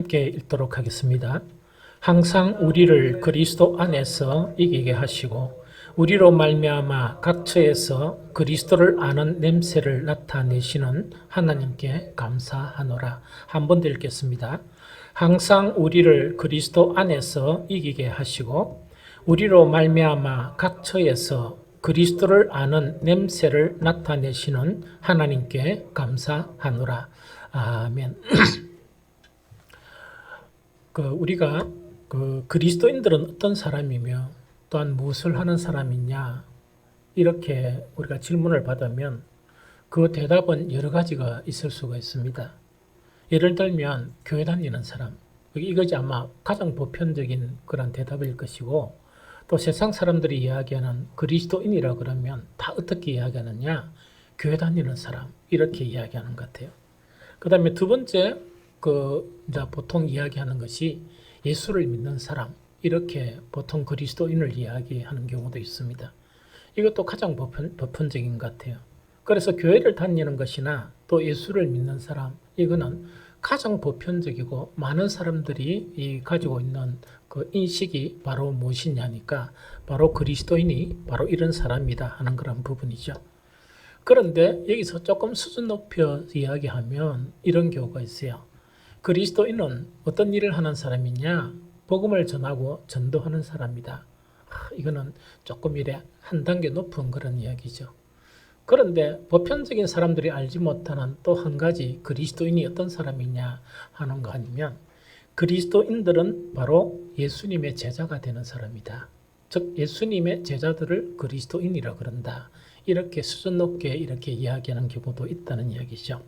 함께 읽도록 하겠습니다. 항상 우리를 그리스도 안에서 이기게 하시고 우리로 말미암아 각 처에서 그리스도를 아는 냄새를 나타내시는 하나님께 감사하노라. 한 번 더 읽겠습니다. 항상 우리를 그리스도 안에서 이기게 하시고 우리로 말미암아 각 처에서 그리스도를 아는 냄새를 나타내시는 하나님께 감사하노라. 아멘. 우리가 그리스도인들은 어떤 사람이며 또한 무엇을 하는 사람이냐 이렇게 우리가 질문을 받으면 그 대답은 여러 가지가 있을 수가 있습니다. 예를 들면 교회 다니는 사람, 이것이 아마 가장 보편적인 그런 대답일 것이고, 또 세상 사람들이 이야기하는 그리스도인이라 그러면 다 어떻게 이야기하느냐, 교회 다니는 사람 이렇게 이야기하는 것 같아요. 그 다음에 두 번째 이제 보통 이야기하는 것이 예수를 믿는 사람, 이렇게 보통 그리스도인을 이야기하는 경우도 있습니다. 이것도 가장 보편적인 것 같아요. 그래서 교회를 다니는 것이나 또 예수를 믿는 사람, 이거는 가장 보편적이고 많은 사람들이 가지고 있는 그 인식이 바로 무엇이냐니까 바로 그리스도인이 바로 이런 사람이다 하는 그런 부분이죠. 그런데 여기서 조금 수준 높여 이야기하면 이런 경우가 있어요. 그리스도인은 어떤 일을 하는 사람이냐? 복음을 전하고 전도하는 사람이다. 이거는 조금 이래 한 단계 높은 그런 이야기죠. 그런데 보편적인 사람들이 알지 못하는 또 한 가지 그리스도인이 어떤 사람이냐 하는 거 아니면 그리스도인들은 바로 예수님의 제자가 되는 사람이다. 즉 예수님의 제자들을 그리스도인이라 그런다. 이렇게 수준 높게 이렇게 이야기하는 경우도 있다는 이야기죠.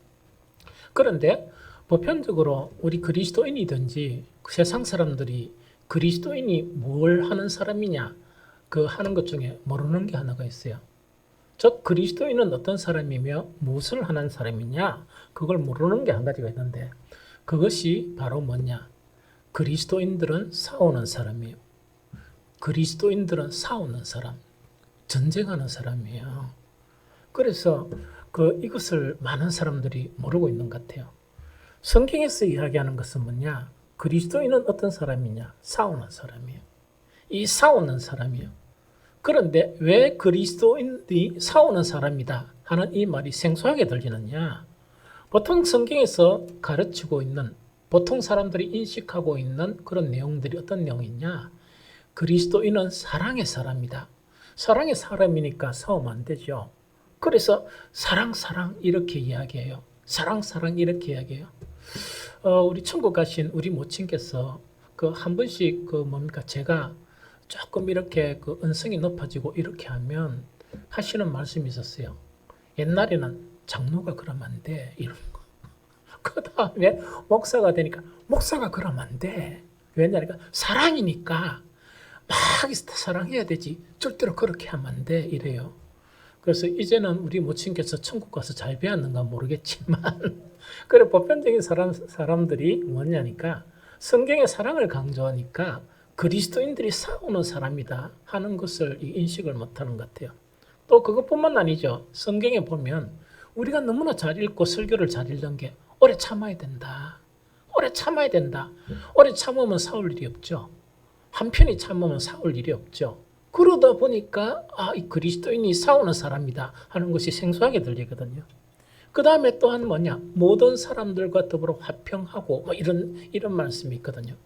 그런데 보편적으로 우리 그리스도인이든지 세상 사람들이 그리스도인이 뭘 하는 사람이냐 하는 것 중에 모르는 게 하나가 있어요. 즉 그리스도인은 어떤 사람이며 무엇을 하는 사람이냐 그걸 모르는 게 한 가지가 있는데 그것이 바로 뭐냐, 그리스도인들은 싸우는 사람이에요. 그리스도인들은 싸우는 사람, 전쟁하는 사람이에요. 그래서 이것을 많은 사람들이 모르고 있는 것 같아요. 성경에서 이야기하는 것은 뭐냐? 그리스도인은 어떤 사람이냐? 싸우는 사람이에요. 이 싸우는 사람이에요. 그런데 왜 그리스도인이 싸우는 사람이다 하는 이 말이 생소하게 들리느냐? 보통 성경에서 가르치고 있는, 보통 사람들이 인식하고 있는 그런 내용들이 어떤 내용이냐? 그리스도인은 사랑의 사람이다. 사랑의 사람이니까 싸우면 안 되죠. 그래서 사랑 이렇게 이야기해요. 사랑 이렇게 이야기해요. 우리 천국 가신 우리 모친께서 한 번씩 제가 조금 이렇게 은성이 높아지고 이렇게 하면 하시는 말씀이 있었어요. 옛날에는 장로가 그러면 안 돼. 이런 거. 그 다음에 목사가 되니까 목사가 그러면 안 돼. 왜냐니까 사랑이니까 막 사랑해야 되지. 절대로 그렇게 하면 안 돼. 이래요. 그래서 이제는 우리 모친께서 천국 가서 잘 배웠는가 모르겠지만 그래 보편적인 사람들이 뭐냐니까 성경의 사랑을 강조하니까 그리스도인들이 싸우는 사람이다 하는 것을 인식을 못하는 것 같아요. 또 그것뿐만 아니죠. 성경에 보면 우리가 너무나 잘 읽고 설교를 잘 읽는 게 오래 참아야 된다. 오래 참아야 된다. 오래 참으면 싸울 일이 없죠. 한편이 참으면 싸울 일이 없죠. 그러다 보니까 이 그리스도인이 싸우는 사람이다 하는 것이 생소하게 들리거든요. 그 다음에 또한 뭐냐, 모든 사람들과 더불어 화평하고 이런 말씀이 있거든요.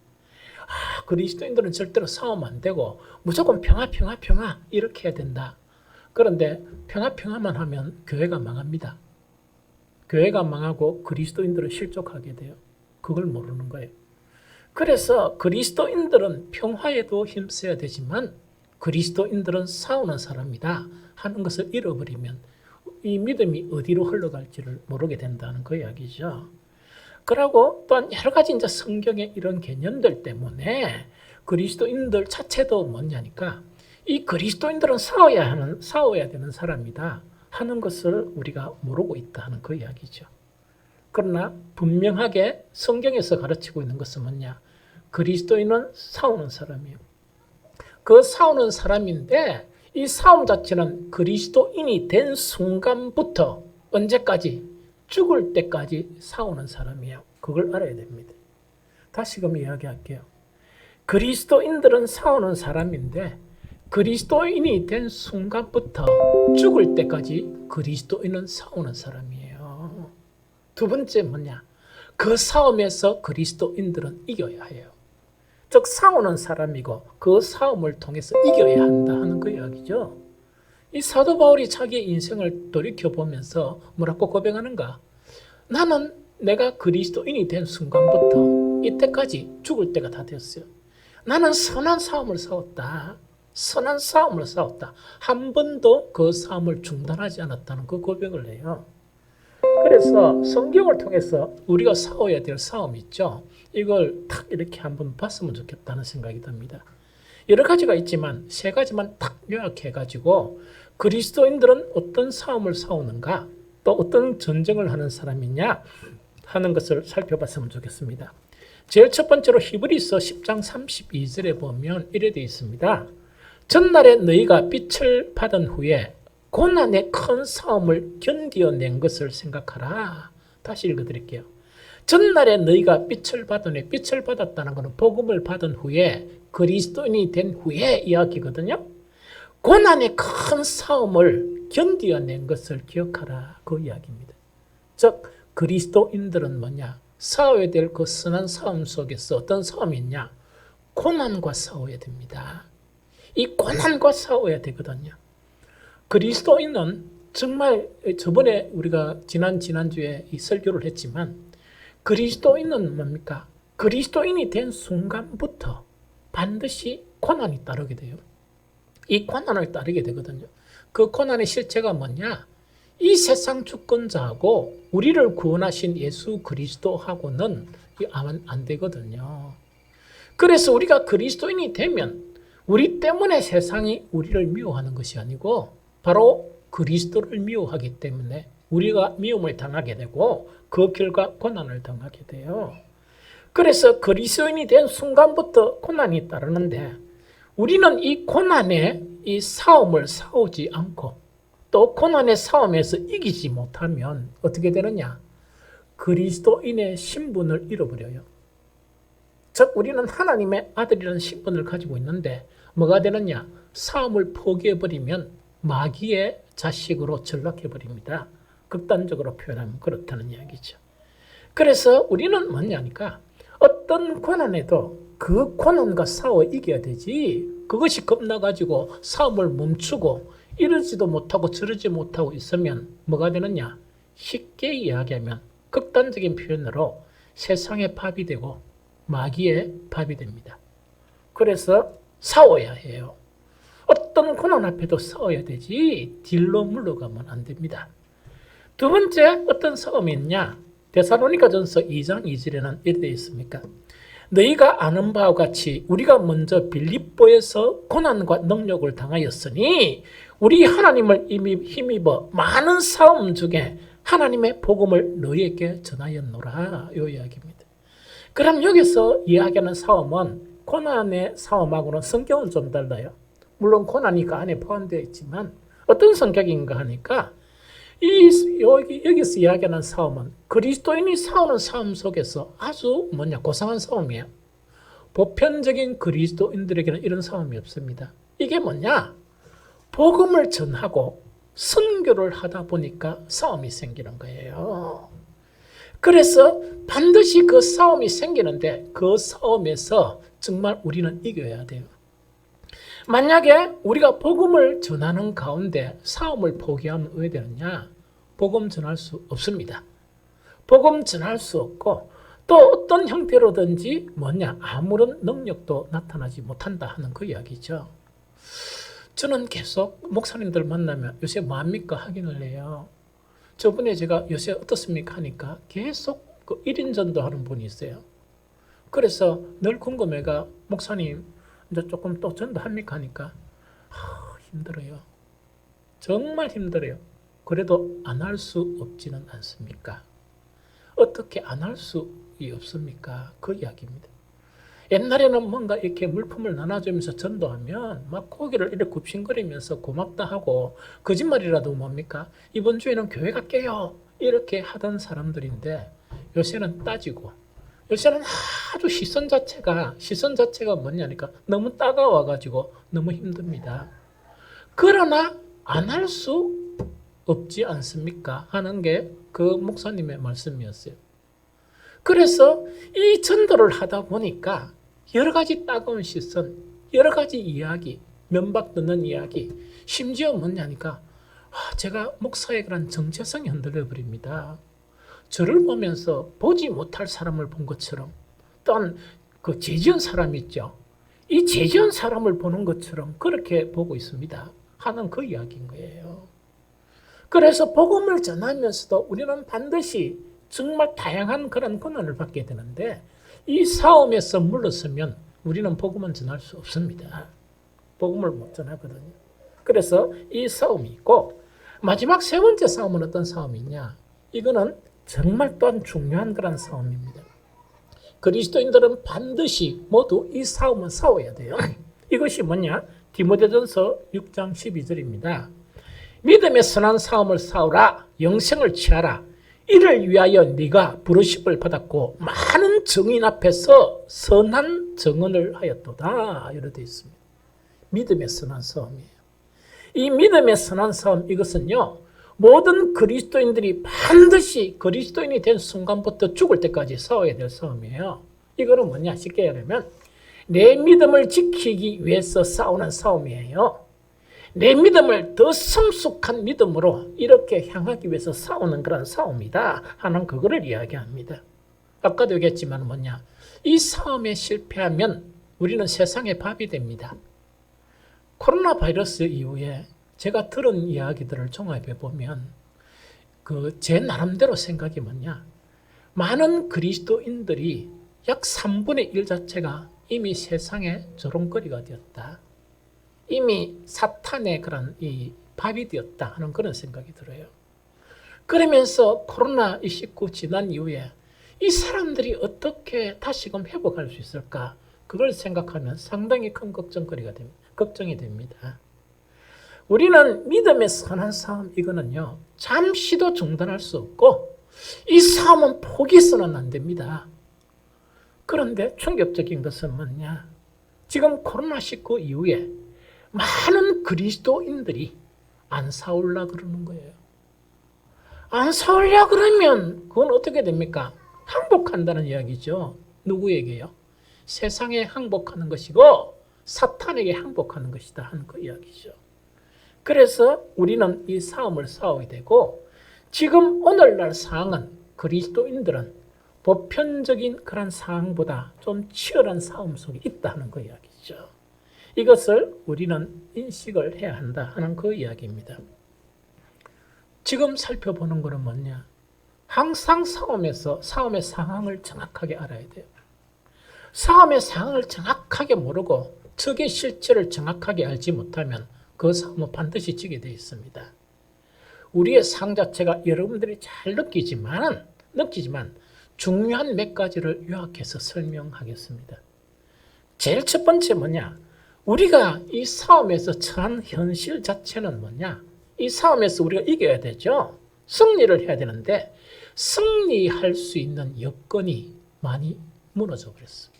그리스도인들은 절대로 싸우면 안 되고 무조건 평화 이렇게 해야 된다. 그런데 평화만 하면 교회가 망합니다. 교회가 망하고 그리스도인들은 실족하게 돼요. 그걸 모르는 거예요. 그래서 그리스도인들은 평화에도 힘써야 되지만 그리스도인들은 싸우는 사람이다 하는 것을 잃어버리면 이 믿음이 어디로 흘러갈지를 모르게 된다는 그 이야기죠. 그리고 또한 여러 가지 이제 성경의 이런 개념들 때문에 그리스도인들 자체도 뭐냐니까 이 그리스도인들은 싸워야 되는 사람이다 하는 것을 우리가 모르고 있다는 그 이야기죠. 그러나 분명하게 성경에서 가르치고 있는 것은 뭐냐? 그리스도인은 싸우는 사람이에요. 그 싸우는 사람인데 이 싸움 자체는 그리스도인이 된 순간부터 언제까지? 죽을 때까지 싸우는 사람이에요. 그걸 알아야 됩니다. 다시금 이야기할게요. 그리스도인들은 싸우는 사람인데 그리스도인이 된 순간부터 죽을 때까지 그리스도인은 싸우는 사람이에요. 두 번째 뭐냐? 그 싸움에서 그리스도인들은 이겨야 해요. 즉 싸우는 사람이고 그 싸움을 통해서 이겨야 한다 하는 그 이야기죠. 이 사도 바울이 자기의 인생을 돌이켜보면서 뭐라고 고백하는가? 나는 내가 그리스도인이 된 순간부터 이때까지 죽을 때가 다 되었어요. 나는 선한 싸움을 싸웠다. 선한 싸움을 싸웠다. 한 번도 그 싸움을 중단하지 않았다는 그 고백을 해요. 그래서 성경을 통해서 우리가 싸워야 될 싸움이 있죠. 이걸 탁 이렇게 한번 봤으면 좋겠다는 생각이 듭니다. 여러 가지가 있지만 세 가지만 딱 요약해가지고 그리스도인들은 어떤 싸움을 싸우는가, 또 어떤 전쟁을 하는 사람이냐 하는 것을 살펴봤으면 좋겠습니다. 제일 첫 번째로 히브리서 10장 32절에 보면 이래 되어 있습니다. 전날에 너희가 빛을 받은 후에 고난의 큰 싸움을 견디어낸 것을 생각하라. 다시 읽어드릴게요. 전날에 너희가 빛을 받은 후에, 빛을 받았다는 것은 복음을 받은 후에 그리스도인이 된 후에 이야기거든요. 고난의 큰 싸움을 견디어낸 것을 기억하라. 그 이야기입니다. 즉 그리스도인들은 뭐냐? 싸워야 될 그 선한 싸움 속에서 어떤 싸움이 있냐? 고난과 싸워야 됩니다. 이 고난과 싸워야 되거든요. 그리스도인은 정말 저번에 우리가 지난주에 이 설교를 했지만 그리스도인은 뭡니까? 그리스도인이 된 순간부터 반드시 고난이 따르게 돼요. 이 고난을 따르게 되거든요. 그 고난의 실체가 뭐냐? 이 세상 주권자하고 우리를 구원하신 예수 그리스도하고는 안 되거든요. 그래서 우리가 그리스도인이 되면 우리 때문에 세상이 우리를 미워하는 것이 아니고 바로 그리스도를 미워하기 때문에 우리가 미움을 당하게 되고 그 결과 고난을 당하게 돼요. 그래서 그리스도인이 된 순간부터 고난이 따르는데 우리는 이 고난의 이 싸움을 싸우지 않고 또 고난의 싸움에서 이기지 못하면 어떻게 되느냐? 그리스도인의 신분을 잃어버려요. 즉 우리는 하나님의 아들이라는 신분을 가지고 있는데 뭐가 되느냐? 싸움을 포기해버리면 마귀의 자식으로 전락해버립니다. 극단적으로 표현하면 그렇다는 이야기죠. 그래서 우리는 뭐냐니까 어떤 고난에도 그 고난과 싸워 이겨야 되지 그것이 겁나가지고 싸움을 멈추고 이러지도 못하고 저러지 못하고 있으면 뭐가 되느냐? 쉽게 이야기하면 극단적인 표현으로 세상의 밥이 되고 마귀의 밥이 됩니다. 그래서 싸워야 해요. 어떤 고난 앞에도 싸워야 되지 딜로 물러가면 안 됩니다. 두 번째 어떤 싸움이 있냐? 데살로니가전서 2장 2절에는 이렇게 되어 있습니까? 너희가 아는 바와 같이 우리가 먼저 빌립보에서 고난과 능력을 당하였으니 우리 하나님을 이미 힘입어 많은 싸움 중에 하나님의 복음을 너희에게 전하였노라. 이 이야기입니다. 그럼 여기서 이야기하는 싸움은 고난의 싸움하고는 성격은 좀 달라요. 물론 고난이 그 안에 포함되어 있지만 어떤 성격인가 하니까 여기서 이야기하는 싸움은 그리스도인이 싸우는 싸움 속에서 아주 고상한 싸움이에요. 보편적인 그리스도인들에게는 이런 싸움이 없습니다. 이게 뭐냐? 복음을 전하고 선교를 하다 보니까 싸움이 생기는 거예요. 그래서 반드시 그 싸움이 생기는데 그 싸움에서 정말 우리는 이겨야 돼요. 만약에 우리가 복음을 전하는 가운데 싸움을 포기하면 왜 되느냐? 복음 전할 수 없습니다. 복음 전할 수 없고 또 어떤 형태로든지 아무런 능력도 나타나지 못한다 하는 그 이야기죠. 저는 계속 목사님들 만나면 요새 뭐합니까? 확인을 해요. 저번에 제가 요새 어떻습니까? 하니까 계속 그 1인 전도하는 분이 있어요. 그래서 늘 궁금해가 목사님 이제 조금 또 전도합니까? 하니까 힘들어요. 정말 힘들어요. 그래도 안 할 수 없지는 않습니까? 어떻게 안 할 수 없습니까? 그 이야기입니다. 옛날에는 뭔가 이렇게 물품을 나눠주면서 전도하면 막 고개를 이렇게 굽신거리면서 고맙다 하고 거짓말이라도 뭡니까? 이번 주에는 교회 갈게요. 이렇게 하던 사람들인데 요새는 따지고 요새는 아주 시선 자체가 뭐냐니까 너무 따가워가지고 너무 힘듭니다. 그러나 안 할 수 없지 않습니까? 하는 게 그 목사님의 말씀이었어요. 그래서 이 전도를 하다 보니까 여러 가지 따가운 시선, 여러 가지 이야기, 면박 듣는 이야기, 심지어 뭐냐니까 제가 목사의 그런 정체성이 흔들려 버립니다. 저를 보면서 보지 못할 사람을 본 것처럼, 또한 그 죄지은 사람 있죠. 이 죄지은 사람을 보는 것처럼 그렇게 보고 있습니다. 하는 그 이야기인 거예요. 그래서 복음을 전하면서도 우리는 반드시 정말 다양한 그런 권한을 받게 되는데, 이 싸움에서 물러서면 우리는 복음은 전할 수 없습니다. 복음을 못 전하거든요. 그래서 이 싸움이 있고, 마지막 세 번째 싸움은 어떤 싸움이냐? 이거는 정말 또한 중요한 그런 싸움입니다. 그리스도인들은 반드시 모두 이 싸움은 싸워야 돼요. 이것이 뭐냐? 디모데전서 6장 12절입니다. 믿음의 선한 싸움을 싸우라. 영생을 취하라. 이를 위하여 네가 부르심을 받았고 많은 증인 앞에서 선한 증언을 하였도다. 이렇게 되어 있습니다. 믿음의 선한 싸움이에요. 이 믿음의 선한 싸움, 이것은요, 모든 그리스도인들이 반드시 그리스도인이 된 순간부터 죽을 때까지 싸워야 될 싸움이에요. 이거는 뭐냐? 쉽게 얘기하면 내 믿음을 지키기 위해서 싸우는 싸움이에요. 내 믿음을 더 성숙한 믿음으로 이렇게 향하기 위해서 싸우는 그런 싸움이다 하는 그거를 이야기합니다. 아까도 얘기했지만 뭐냐? 이 싸움에 실패하면 우리는 세상의 밥이 됩니다. 코로나 바이러스 이후에 제가 들은 이야기들을 종합해 보면 제 나름대로 생각이 뭐냐? 많은 그리스도인들이 약 3분의 1 자체가 이미 세상의 조롱거리가 되었다. 이미 사탄의 그런 이 밥이 되었다 하는 그런 생각이 들어요. 그러면서 코로나19 지난 이후에 이 사람들이 어떻게 다시금 회복할 수 있을까? 그걸 생각하면 상당히 큰 걱정이 됩니다. 우리는 믿음의 선한 싸움, 이거는요, 잠시도 중단할 수 없고 이 싸움은 포기해서는 안 됩니다. 그런데 충격적인 것은 뭐냐? 지금 코로나19 이후에 많은 그리스도인들이 안 싸우려고 그러는 거예요. 안 싸우려고 그러면 그건 어떻게 됩니까? 항복한다는 이야기죠. 누구에게요? 세상에 항복하는 것이고 사탄에게 항복하는 것이다 하는 그 이야기죠. 그래서 우리는 이 싸움을 싸워야 되고, 지금 오늘날 상황은 그리스도인들은 보편적인 그런 상황보다 좀 치열한 싸움 속에 있다는 그 이야기죠. 이것을 우리는 인식을 해야 한다 하는 그 이야기입니다. 지금 살펴보는 것은 뭐냐? 항상 싸움의 상황을 정확하게 알아야 돼요. 싸움의 상황을 정확하게 모르고 적의 실체를 정확하게 알지 못하면 그 싸움은 반드시 지게 되어 있습니다. 우리의 상황 자체가 여러분들이 잘 느끼지만 중요한 몇 가지를 요약해서 설명하겠습니다. 제일 첫 번째 뭐냐? 우리가 이 싸움에서 처한 현실 자체는 뭐냐? 이 싸움에서 우리가 이겨야 되죠. 승리를 해야 되는데 승리할 수 있는 여건이 많이 무너져 버렸습니다.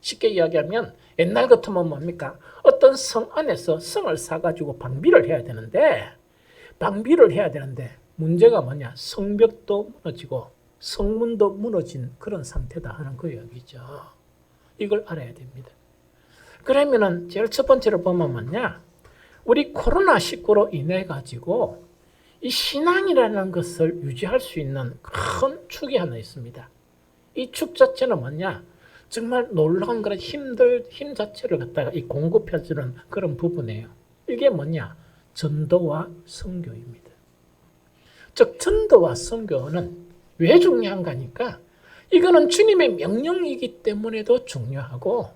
쉽게 이야기하면 옛날 같으면 뭡니까? 어떤 성 안에서 성을 사가지고 방비를 해야 되는데 문제가 뭐냐? 성벽도 무너지고 성문도 무너진 그런 상태다 하는 그 이야기죠. 이걸 알아야 됩니다. 그러면은 제일 첫 번째로 보면 뭐냐? 우리 코로나19로 인해 가지고 이 신앙이라는 것을 유지할 수 있는 큰 축이 하나 있습니다. 이 축 자체는 뭐냐? 정말 놀라운 그런 힘 자체를 갖다가 이 공급해주는 그런 부분이에요. 이게 뭐냐? 전도와 선교입니다. 즉 전도와 선교는 왜 중요한가 하니까 이거는 주님의 명령이기 때문에도 중요하고,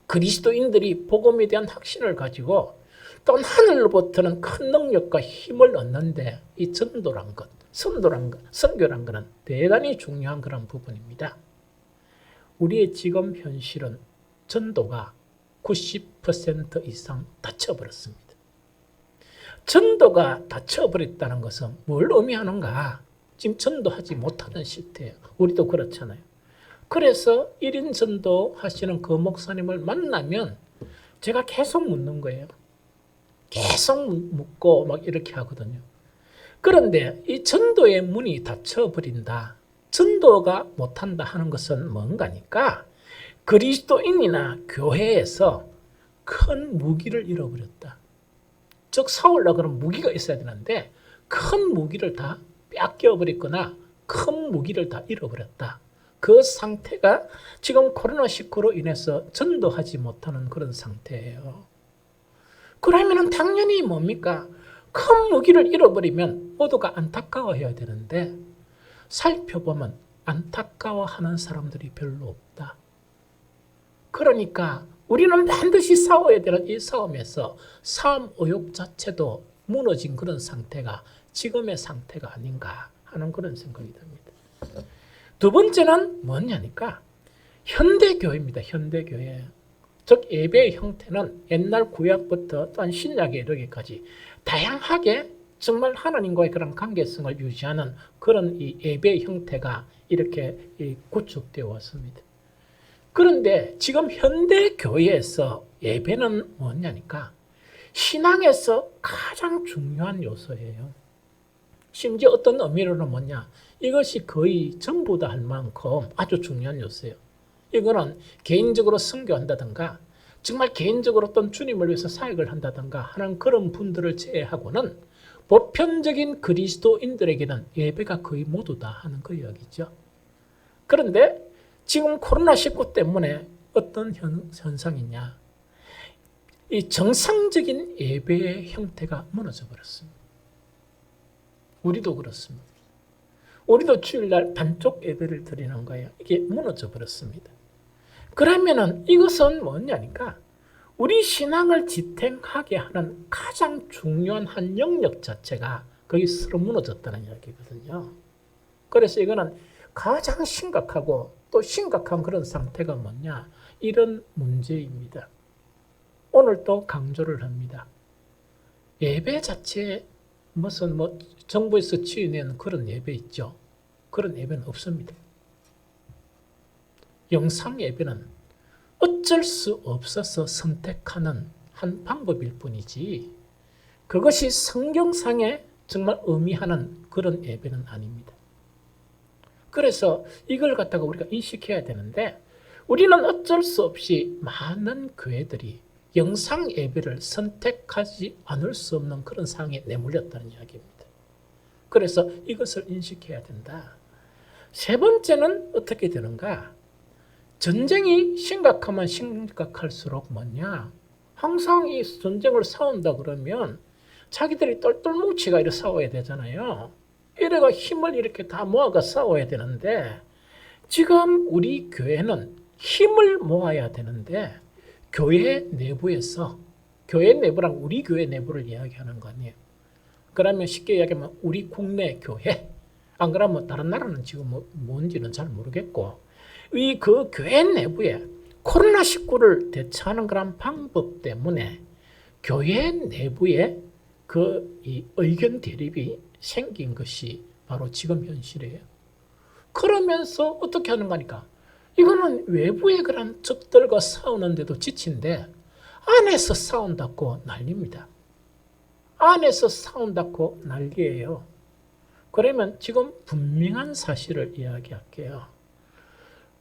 그리스도인들이 복음에 대한 확신을 가지고 또한 하늘로부터는 큰 능력과 힘을 얻는데 이 전도란 것, 선교란 것은 대단히 중요한 그런 부분입니다. 우리의 지금 현실은 전도가 90% 이상 닫혀버렸습니다. 전도가 닫혀버렸다는 것은 뭘 의미하는가? 지금 전도하지 못하는 시대예요. 우리도 그렇잖아요. 그래서 1인 전도 하시는 그 목사님을 만나면 제가 계속 묻는 거예요. 계속 묻고 막 이렇게 하거든요. 그런데 이 전도의 문이 닫혀버린다. 전도가 못한다 하는 것은 뭔가니까 그리스도인이나 교회에서 큰 무기를 잃어버렸다. 즉 싸우려고 그러면 무기가 있어야 되는데 큰 무기를 다 뺏겨버렸거나 큰 무기를 다 잃어버렸다. 그 상태가 지금 코로나19로 인해서 전도하지 못하는 그런 상태예요. 그러면 당연히 뭡니까? 큰 무기를 잃어버리면 모두가 안타까워해야 되는데 살펴보면 안타까워하는 사람들이 별로 없다. 그러니까 우리는 반드시 싸워야 되는 이 싸움에서 싸움 의욕 자체도 무너진 그런 상태가 지금의 상태가 아닌가 하는 그런 생각이 듭니다. 두 번째는 뭐냐니까 현대교회입니다. 현대교회. 즉 예배의 형태는 옛날 구약부터 또한 신약에 이르기까지 다양하게 정말 하나님과의 그런 관계성을 유지하는 그런 이 예배의 형태가 이렇게 구축되어 왔습니다. 그런데 지금 현대교회에서 예배는 뭐냐니까 신앙에서 가장 중요한 요소예요. 심지어 어떤 의미로는 뭐냐, 이것이 거의 전부다 할 만큼 아주 중요한 요소예요. 이거는 개인적으로 선교한다든가 정말 개인적으로 어떤 주님을 위해서 사역을 한다든가 하는 그런 분들을 제외하고는 보편적인 그리스도인들에게는 예배가 거의 모두다 하는 그 이야기죠. 그런데 지금 코로나19 때문에 어떤 현상이냐, 이 정상적인 예배의 형태가 무너져 버렸습니다. 우리도 그렇습니다. 우리도 주일날 반쪽 예배를 드리는 거예요. 이게 무너져 버렸습니다. 그러면은 이것은 뭐냐니까 우리 신앙을 지탱하게 하는 가장 중요한 한 영역 자체가 거기 스스로 무너졌다는 이야기거든요. 그래서 이거는 가장 심각하고 또 심각한 그런 상태가 뭐냐, 이런 문제입니다. 오늘 또 강조를 합니다. 예배 자체에 무슨 정부에서 지어낸 그런 예배 있죠. 그런 예배는 없습니다. 영상 예배는 어쩔 수 없어서 선택하는 한 방법일 뿐이지 그것이 성경상에 정말 의미하는 그런 예배는 아닙니다. 그래서 이걸 갖다가 우리가 인식해야 되는데 우리는 어쩔 수 없이 많은 교회들이 영상 예배를 선택하지 않을 수 없는 그런 상황에 내몰렸다는 이야기입니다. 그래서 이것을 인식해야 된다. 세 번째는 어떻게 되는가? 전쟁이 심각하면 심각할수록 뭐냐? 항상 이 전쟁을 싸운다 그러면 자기들이 똘똘 뭉치가 이렇게 싸워야 되잖아요. 이래가 힘을 이렇게 다 모아가 싸워야 되는데 지금 우리 교회는 힘을 모아야 되는데 교회 내부에서, 교회 내부랑 우리 교회 내부를 이야기하는 거 아니에요. 그러면 쉽게 이야기하면 우리 국내 교회, 안 그러면 다른 나라는 지금 뭔지는 잘 모르겠고 이 그 교회 내부에 코로나19를 대처하는 그런 방법 때문에 교회 내부에 이 의견 대립이 생긴 것이 바로 지금 현실이에요. 그러면서 어떻게 하는 거니까 이거는 외부의 그런 적들과 싸우는데도 지친데 안에서 싸운다고 난립니다. 안에서 싸운다고 난리예요. 그러면 지금 분명한 사실을 이야기할게요.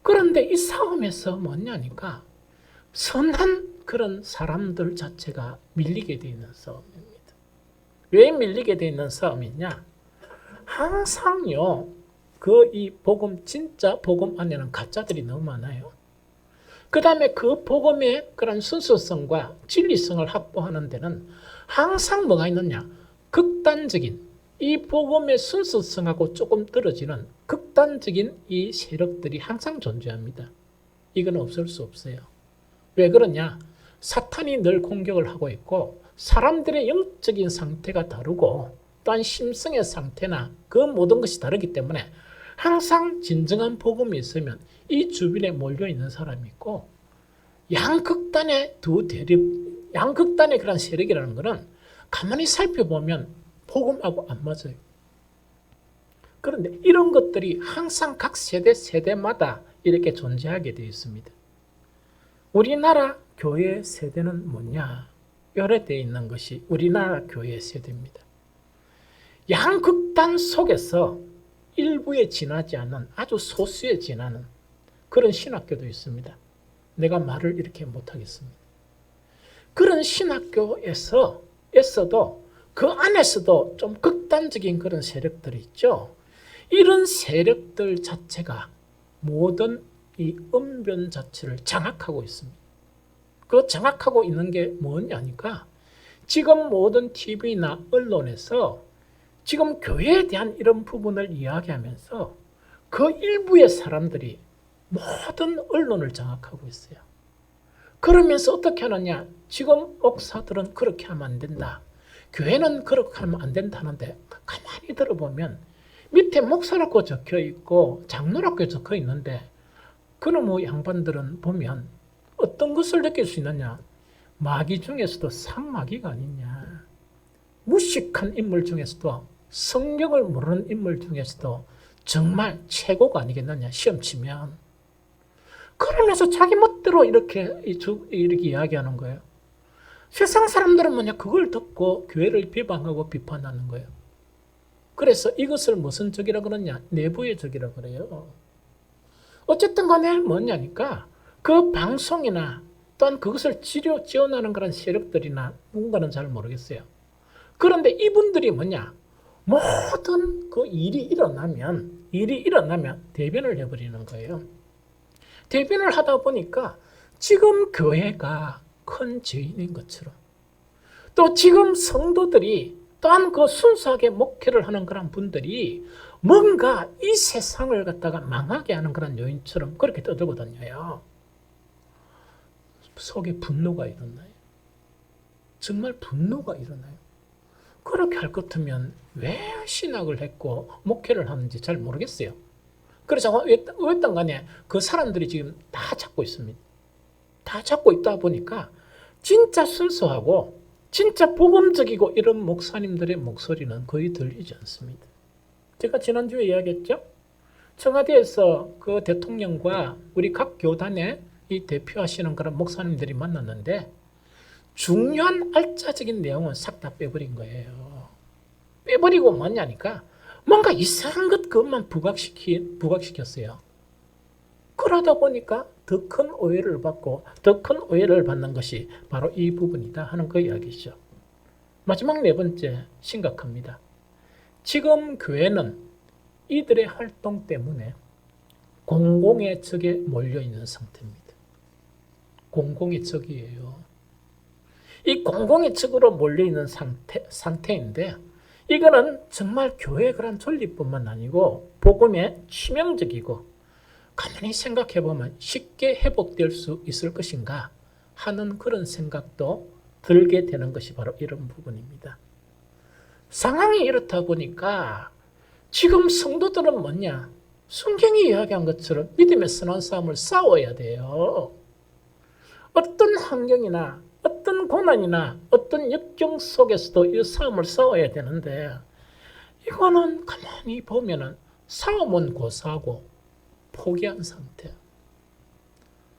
그런데 이 싸움에서 뭐냐니까 선한 그런 사람들 자체가 밀리게 되어 있는 싸움입니다. 왜 밀리게 되어 있는 싸움이냐? 항상요, 이 복음, 진짜 복음 안에는 가짜들이 너무 많아요. 그 다음에 그 복음의 그런 순수성과 진리성을 확보하는 데는 항상 뭐가 있느냐? 극단적인, 이 복음의 순수성하고 조금 떨어지는 극단적인 이 세력들이 항상 존재합니다. 이건 없을 수 없어요. 왜 그러냐? 사탄이 늘 공격을 하고 있고 사람들의 영적인 상태가 다르고 또한 심성의 상태나 그 모든 것이 다르기 때문에 항상 진정한 복음이 있으면 이 주변에 몰려있는 사람이 있고 양극단의 두 대립, 양극단의 그런 세력이라는 것은 가만히 살펴보면 복음하고 안 맞아요. 그런데 이런 것들이 항상 각 세대마다 이렇게 존재하게 되어 있습니다. 우리나라 교회 세대는 뭐냐? 열애되어 있는 것이 우리나라 교회 세대입니다. 양극단 속에서 일부에 지나지 않는 아주 소수에 지나는 그런 신학교도 있습니다. 내가 말을 이렇게 못하겠습니다. 그런 신학교에서도 그 안에서도 좀 극단적인 그런 세력들이 있죠. 이런 세력들 자체가 모든 이 언변 자체를 장악하고 있습니다. 그 장악하고 있는 게 뭐냐니까 지금 모든 TV나 언론에서 지금 교회에 대한 이런 부분을 이야기하면서 그 일부의 사람들이 모든 언론을 장악하고 있어요. 그러면서 어떻게 하느냐? 지금 목사들은 그렇게 하면 안 된다. 교회는 그렇게 하면 안 된다는데 가만히 들어보면 밑에 목사라고 적혀 있고 장로라고 적혀 있는데 그놈의 양반들은 보면 어떤 것을 느낄 수 있느냐? 마귀 중에서도 상마귀가 아니냐. 무식한 인물 중에서도 성경을 모르는 인물 중에서도 정말 최고가 아니겠느냐 시험 치면. 그러면서 자기 멋대로 이렇게 이야기하는 거예요. 세상 사람들은 뭐냐 그걸 듣고 교회를 비방하고 비판하는 거예요. 그래서 이것을 무슨 적이라 그러냐? 내부의 적이라 그래요. 어쨌든 간에 뭐냐니까 그 방송이나 또한 그것을 지원하는 그런 세력들이나 누군가는 잘 모르겠어요. 그런데 이분들이 뭐냐? 모든 그 일이 일어나면 대변을 해버리는 거예요. 대변을 하다 보니까 지금 교회가 큰 죄인인 것처럼 또 지금 성도들이 또한 그 순수하게 목회를 하는 그런 분들이 뭔가 이 세상을 갖다가 망하게 하는 그런 요인처럼 그렇게 떠들고 다녀요. 속에 분노가 일어나요. 정말 분노가 일어나요. 그렇게 할 것 같으면 왜 신학을 했고 목회를 하는지 잘 모르겠어요. 그래서 어떤 간에 그 사람들이 지금 다 찾고 있습니다. 다 찾고 있다 보니까 진짜 순수하고 진짜 복음적이고 이런 목사님들의 목소리는 거의 들리지 않습니다. 제가 지난주에 이야기했죠. 청와대에서 그 대통령과 우리 각 교단의 이 대표하시는 그런 목사님들이 만났는데 중요한 알짜적인 내용은 싹 다 빼버린 거예요. 빼버리고 뭐냐니까 뭔가 이상한 것만 부각시켰어요. 그러다 보니까 더 큰 오해를 받고 더 큰 오해를 받는 것이 바로 이 부분이다 하는 그 이야기죠. 마지막 네 번째 심각합니다. 지금 교회는 이들의 활동 때문에 공공의 적에 몰려있는 상태입니다. 공공의 적이에요. 이 공공의 적으로 몰려있는 상태인데 이거는 정말 교회의 그런 존립뿐만 아니고 복음에 치명적이고 가만히 생각해보면 쉽게 회복될 수 있을 것인가 하는 그런 생각도 들게 되는 것이 바로 이런 부분입니다. 상황이 이렇다 보니까 지금 성도들은 뭐냐? 성경이 이야기한 것처럼 믿음의 선한 싸움을 싸워야 돼요. 어떤 환경이나 어떤 고난이나 어떤 역경 속에서도 이 싸움을 싸워야 되는데 이거는 가만히 보면은 싸움은 고사하고 포기한 상태.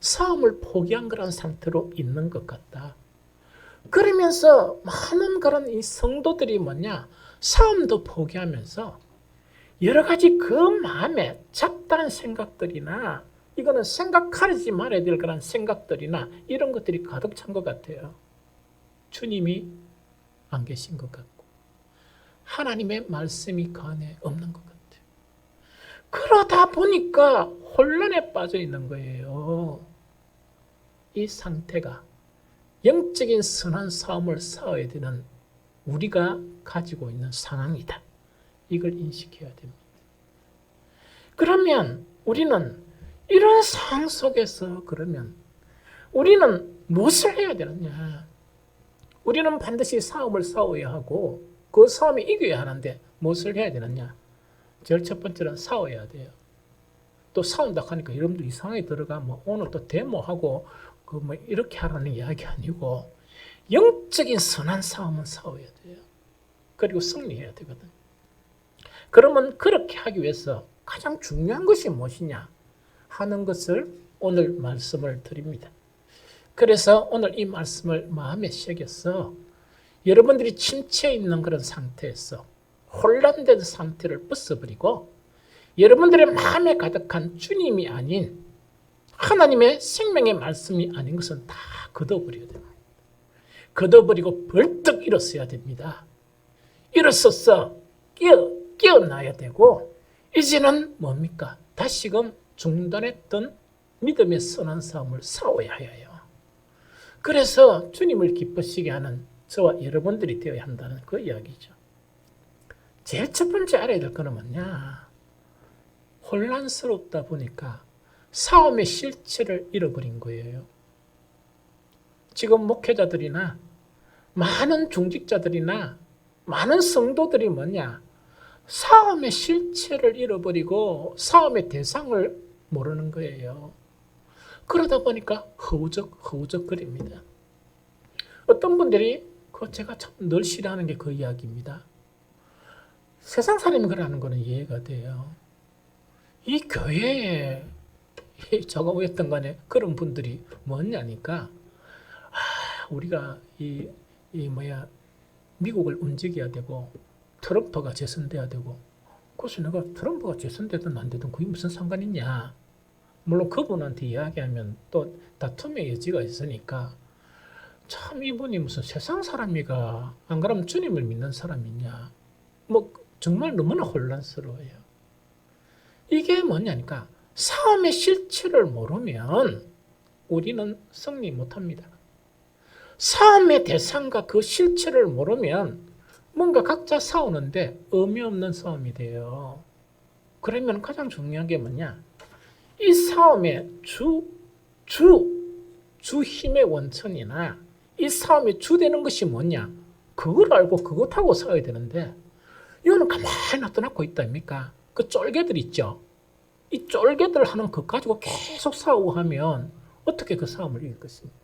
싸움을 포기한 그런 상태로 있는 것 같다. 그러면서 많은 그런 이 성도들이 뭐냐? 싸움도 포기하면서 여러 가지 그 마음에 잡다한 생각들이나 이거는 생각하지 말아야 될 그런 생각들이나 이런 것들이 가득 찬 것 같아요. 주님이 안 계신 것 같고 하나님의 말씀이 그 안에 없는 것 같아요. 그러다 보니까 혼란에 빠져 있는 거예요. 이 상태가 영적인 선한 싸움을 싸워야 되는 우리가 가지고 있는 상황이다. 이걸 인식해야 됩니다. 그러면 우리는 이런 상황 속에서 그러면 우리는 무엇을 해야 되느냐? 우리는 반드시 싸움을 싸워야 하고 그 싸움에 이겨야 하는데 무엇을 해야 되느냐? 제일 첫 번째는 싸워야 돼요. 또 싸운다 하니까 여러분들 이상하게 들어가 오늘 또 데모하고 이렇게 하라는 이야기 아니고 영적인 선한 싸움은 싸워야 돼요. 그리고 승리해야 되거든. 그러면 그렇게 하기 위해서 가장 중요한 것이 무엇이냐? 하는 것을 오늘 말씀을 드립니다. 그래서 오늘 이 말씀을 마음에 새겨서 여러분들이 침체해 있는 그런 상태에서 혼란된 상태를 벗어버리고 여러분들의 마음에 가득한 주님이 아닌 하나님의 생명의 말씀이 아닌 것은 다 걷어버려야 됩니다. 걷어버리고 벌떡 일어서야 됩니다. 일어서서 깨어나야 되고 이제는 뭡니까? 다시금 중단했던 믿음의 선한 싸움을 싸워야 해요. 그래서 주님을 기쁘시게 하는 저와 여러분들이 되어야 한다는 그 이야기죠. 제일 첫 번째 알아야 될 거는 뭐냐? 혼란스럽다 보니까 싸움의 실체를 잃어버린 거예요. 지금 목회자들이나 많은 중직자들이나 많은 성도들이 뭐냐? 싸움의 실체를 잃어버리고 싸움의 대상을 모르는 거예요. 그러다 보니까 허우적거립니다. 어떤 분들이 제가 참 늘 싫어하는 게 그 이야기입니다. 세상 사람이 그러는 거는 이해가 돼요. 이 교회에 저거였던 간에 그런 분들이 뭐냐니까 우리가 미국을 움직여야 되고 트럼프가 재선돼야 되고 그래서 내가 트럼프가 재선되든 안 되든 그게 무슨 상관 있냐. 물론 그분한테 이야기하면 또 다툼의 여지가 있으니까 참 이분이 무슨 세상 사람이가 안 그러면 주님을 믿는 사람이냐. 정말 너무나 혼란스러워요. 이게 뭐냐니까 싸움의 실체를 모르면 우리는 승리 못합니다. 싸움의 대상과 그 실체를 모르면 뭔가 각자 싸우는데 의미 없는 싸움이 돼요. 그러면 가장 중요한 게 뭐냐? 이 싸움의 주 힘의 원천이나 이 싸움이 주되는 것이 뭐냐? 그걸 알고 그것하고 싸워야 되는데 이거는 가만히 놔둬놓고 있다 아닙니까? 그 쫄개들 있죠? 이 쫄개들 하는 것 가지고 계속 싸우고 하면 어떻게 그 싸움을 이길 것입니까?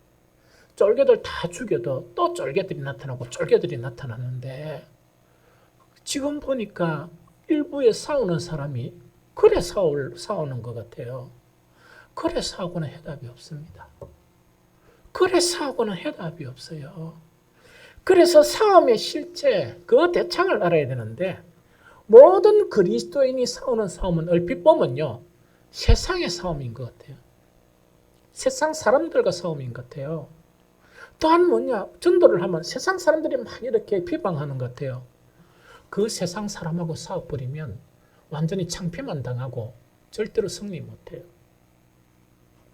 쫄개들 다 죽여도 또 쫄개들이 나타나고 쫄개들이 나타나는데 지금 보니까 일부에 싸우는 사람이 그래 싸우는 것 같아요. 그래 싸우고는 해답이 없습니다. 그래 싸우고는 해답이 없어요. 그래서 싸움의 실체, 그 대창을 알아야 되는데 모든 그리스도인이 싸우는 싸움은 얼핏 보면요. 세상의 싸움인 것 같아요. 세상 사람들과 싸움인 것 같아요. 또한 뭐냐? 전도를 하면 세상 사람들이 막 이렇게 비방하는 것 같아요. 그 세상 사람하고 싸워버리면 완전히 창피만 당하고 절대로 승리 못해요.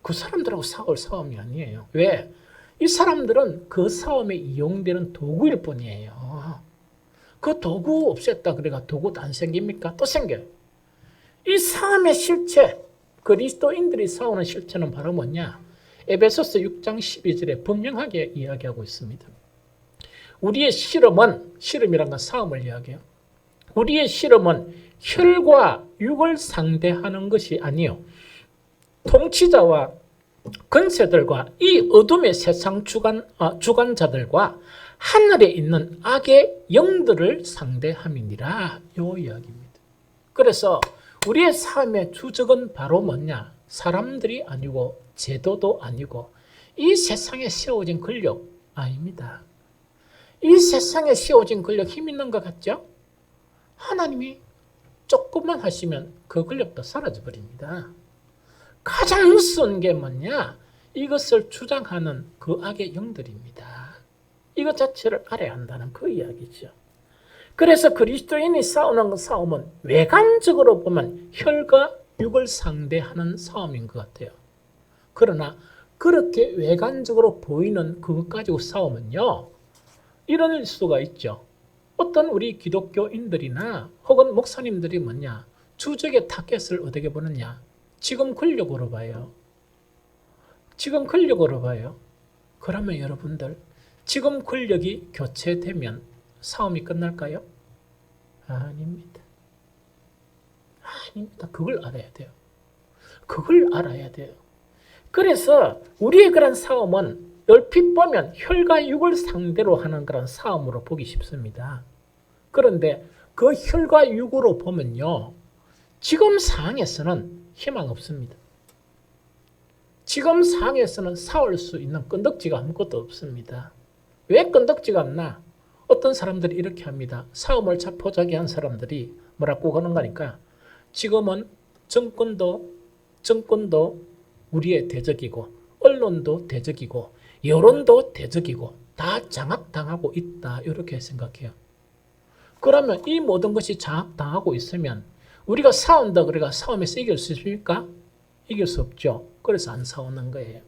그 사람들하고 싸울 싸움이 아니에요. 왜? 이 사람들은 그 싸움에 이용되는 도구일 뿐이에요. 그 도구 없앴다 그래가 도구도 안 생깁니까? 또 생겨요. 이 싸움의 실체, 그리스도인들이 싸우는 실체는 바로 뭐냐? 에베소서 6장 12절에 분명하게 이야기하고 있습니다. 우리의 실험이란 건 싸움을 이야기해요. 우리의 실험은 혈과 육을 상대하는 것이 아니요 통치자와 권세들과 이 어둠의 세상 주관자들과 하늘에 있는 악의 영들을 상대함이니라. 요 이야기입니다. 그래서 우리의 삶의 주적은 바로 뭐냐? 사람들이 아니고 제도도 아니고 이 세상에 세워진 권력 아닙니다. 이 세상에 세워진 권력 힘 있는 것 같죠? 하나님이 조금만 하시면 그 권력도 사라져 버립니다. 가장 무서운 게 뭐냐? 이것을 주장하는 그 악의 영들입니다. 이것 자체를 알아야 한다는 그 이야기죠. 그래서 그리스도인이 싸우는 싸움은 외관적으로 보면 혈과 육을 상대하는 싸움인 것 같아요. 그러나 그렇게 외관적으로 보이는 그것 가지고 싸우면요. 이럴 수가 있죠. 어떤 우리 기독교인들이나 혹은 목사님들이 뭐냐? 주적의 타겟을 어떻게 보느냐? 지금 권력으로 봐요. 지금 권력으로 봐요. 그러면 여러분들 지금 권력이 교체되면 싸움이 끝날까요? 아닙니다. 아닙니다. 그걸 알아야 돼요. 그걸 알아야 돼요. 그래서 우리의 그런 싸움은 얼핏 보면 혈과 육을 상대로 하는 그런 싸움으로 보기 쉽습니다. 그런데 그 혈과 육으로 보면요. 지금 상황에서는 희망 없습니다. 지금 상황에서는 싸울 수 있는 건덕지가 아무것도 없습니다. 왜 건덕지가 없나? 어떤 사람들이 이렇게 합니다. 싸움을 자포자기한 사람들이 뭐라고 하는 거니까 지금은 정권도 우리의 대적이고 언론도 대적이고 여론도 대적이고 다 장악당하고 있다. 이렇게 생각해요. 그러면 이 모든 것이 장악당하고 있으면 우리가 싸운다 그래가 싸움에서 이길 수 있습니까? 이길 수 없죠. 그래서 안 싸우는 거예요.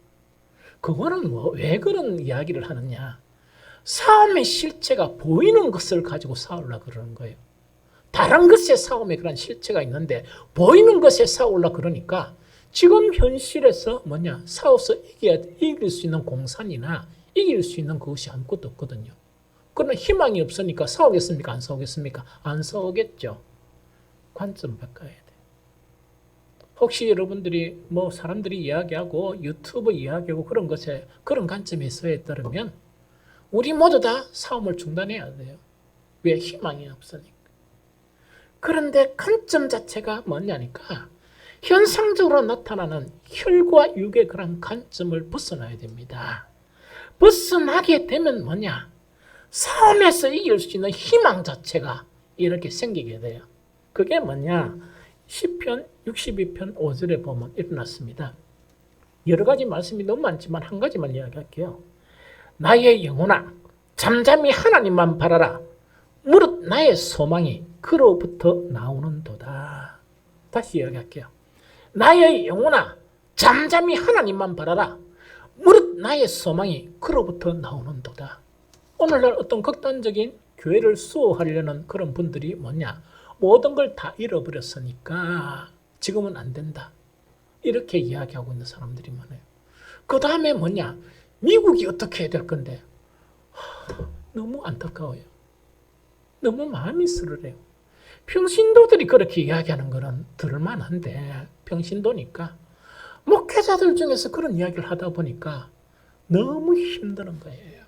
그거는 왜 그런 이야기를 하느냐? 싸움의 실체가 보이는 것을 가지고 싸우려고 그러는 거예요. 다른 것에 싸움에 그런 실체가 있는데 보이는 것에 싸우려고 그러니까 지금 현실에서 싸워서 이길 수 있는 공산이나 이길 수 있는 그것이 아무것도 없거든요. 그러나 희망이 없으니까 싸우겠습니까? 안 싸우겠습니까? 안 싸우겠죠. 관점 바꿔야 돼. 혹시 여러분들이 사람들이 이야기하고 유튜브 이야기하고 그런 것에 그런 관점에 있어야 따르면 우리 모두 다 싸움을 중단해야 돼요. 왜? 희망이 없으니까. 그런데 관점 자체가 뭐냐니까 현상적으로 나타나는 혈과 육의 그런 관점을 벗어나야 됩니다. 벗어나게 되면 싸움에서 이길 수 있는 희망 자체가 이렇게 생기게 돼요. 그게 시편 62편 5절에 보면 일어났습니다. 여러 가지 말씀이 너무 많지만 한 가지만 이야기할게요. 나의 영혼아 잠잠히 하나님만 바라라. 무릇 나의 소망이 그로부터 나오는도다. 다시 이야기할게요. 나의 영혼아 잠잠히 하나님만 바라라. 무릇 나의 소망이 그로부터 나오는도다. 오늘날 어떤 극단적인 교회를 수호하려는 그런 분들이 모든 걸 다 잃어버렸으니까 지금은 안 된다. 이렇게 이야기하고 있는 사람들이 많아요. 그 다음에 미국이 어떻게 해야 될 건데 너무 안타까워요. 너무 마음이 쓰러져요. 평신도들이 그렇게 이야기하는 거는 들을만한데 평신도니까 목회자들 중에서 그런 이야기를 하다 보니까 너무 힘드는 거예요.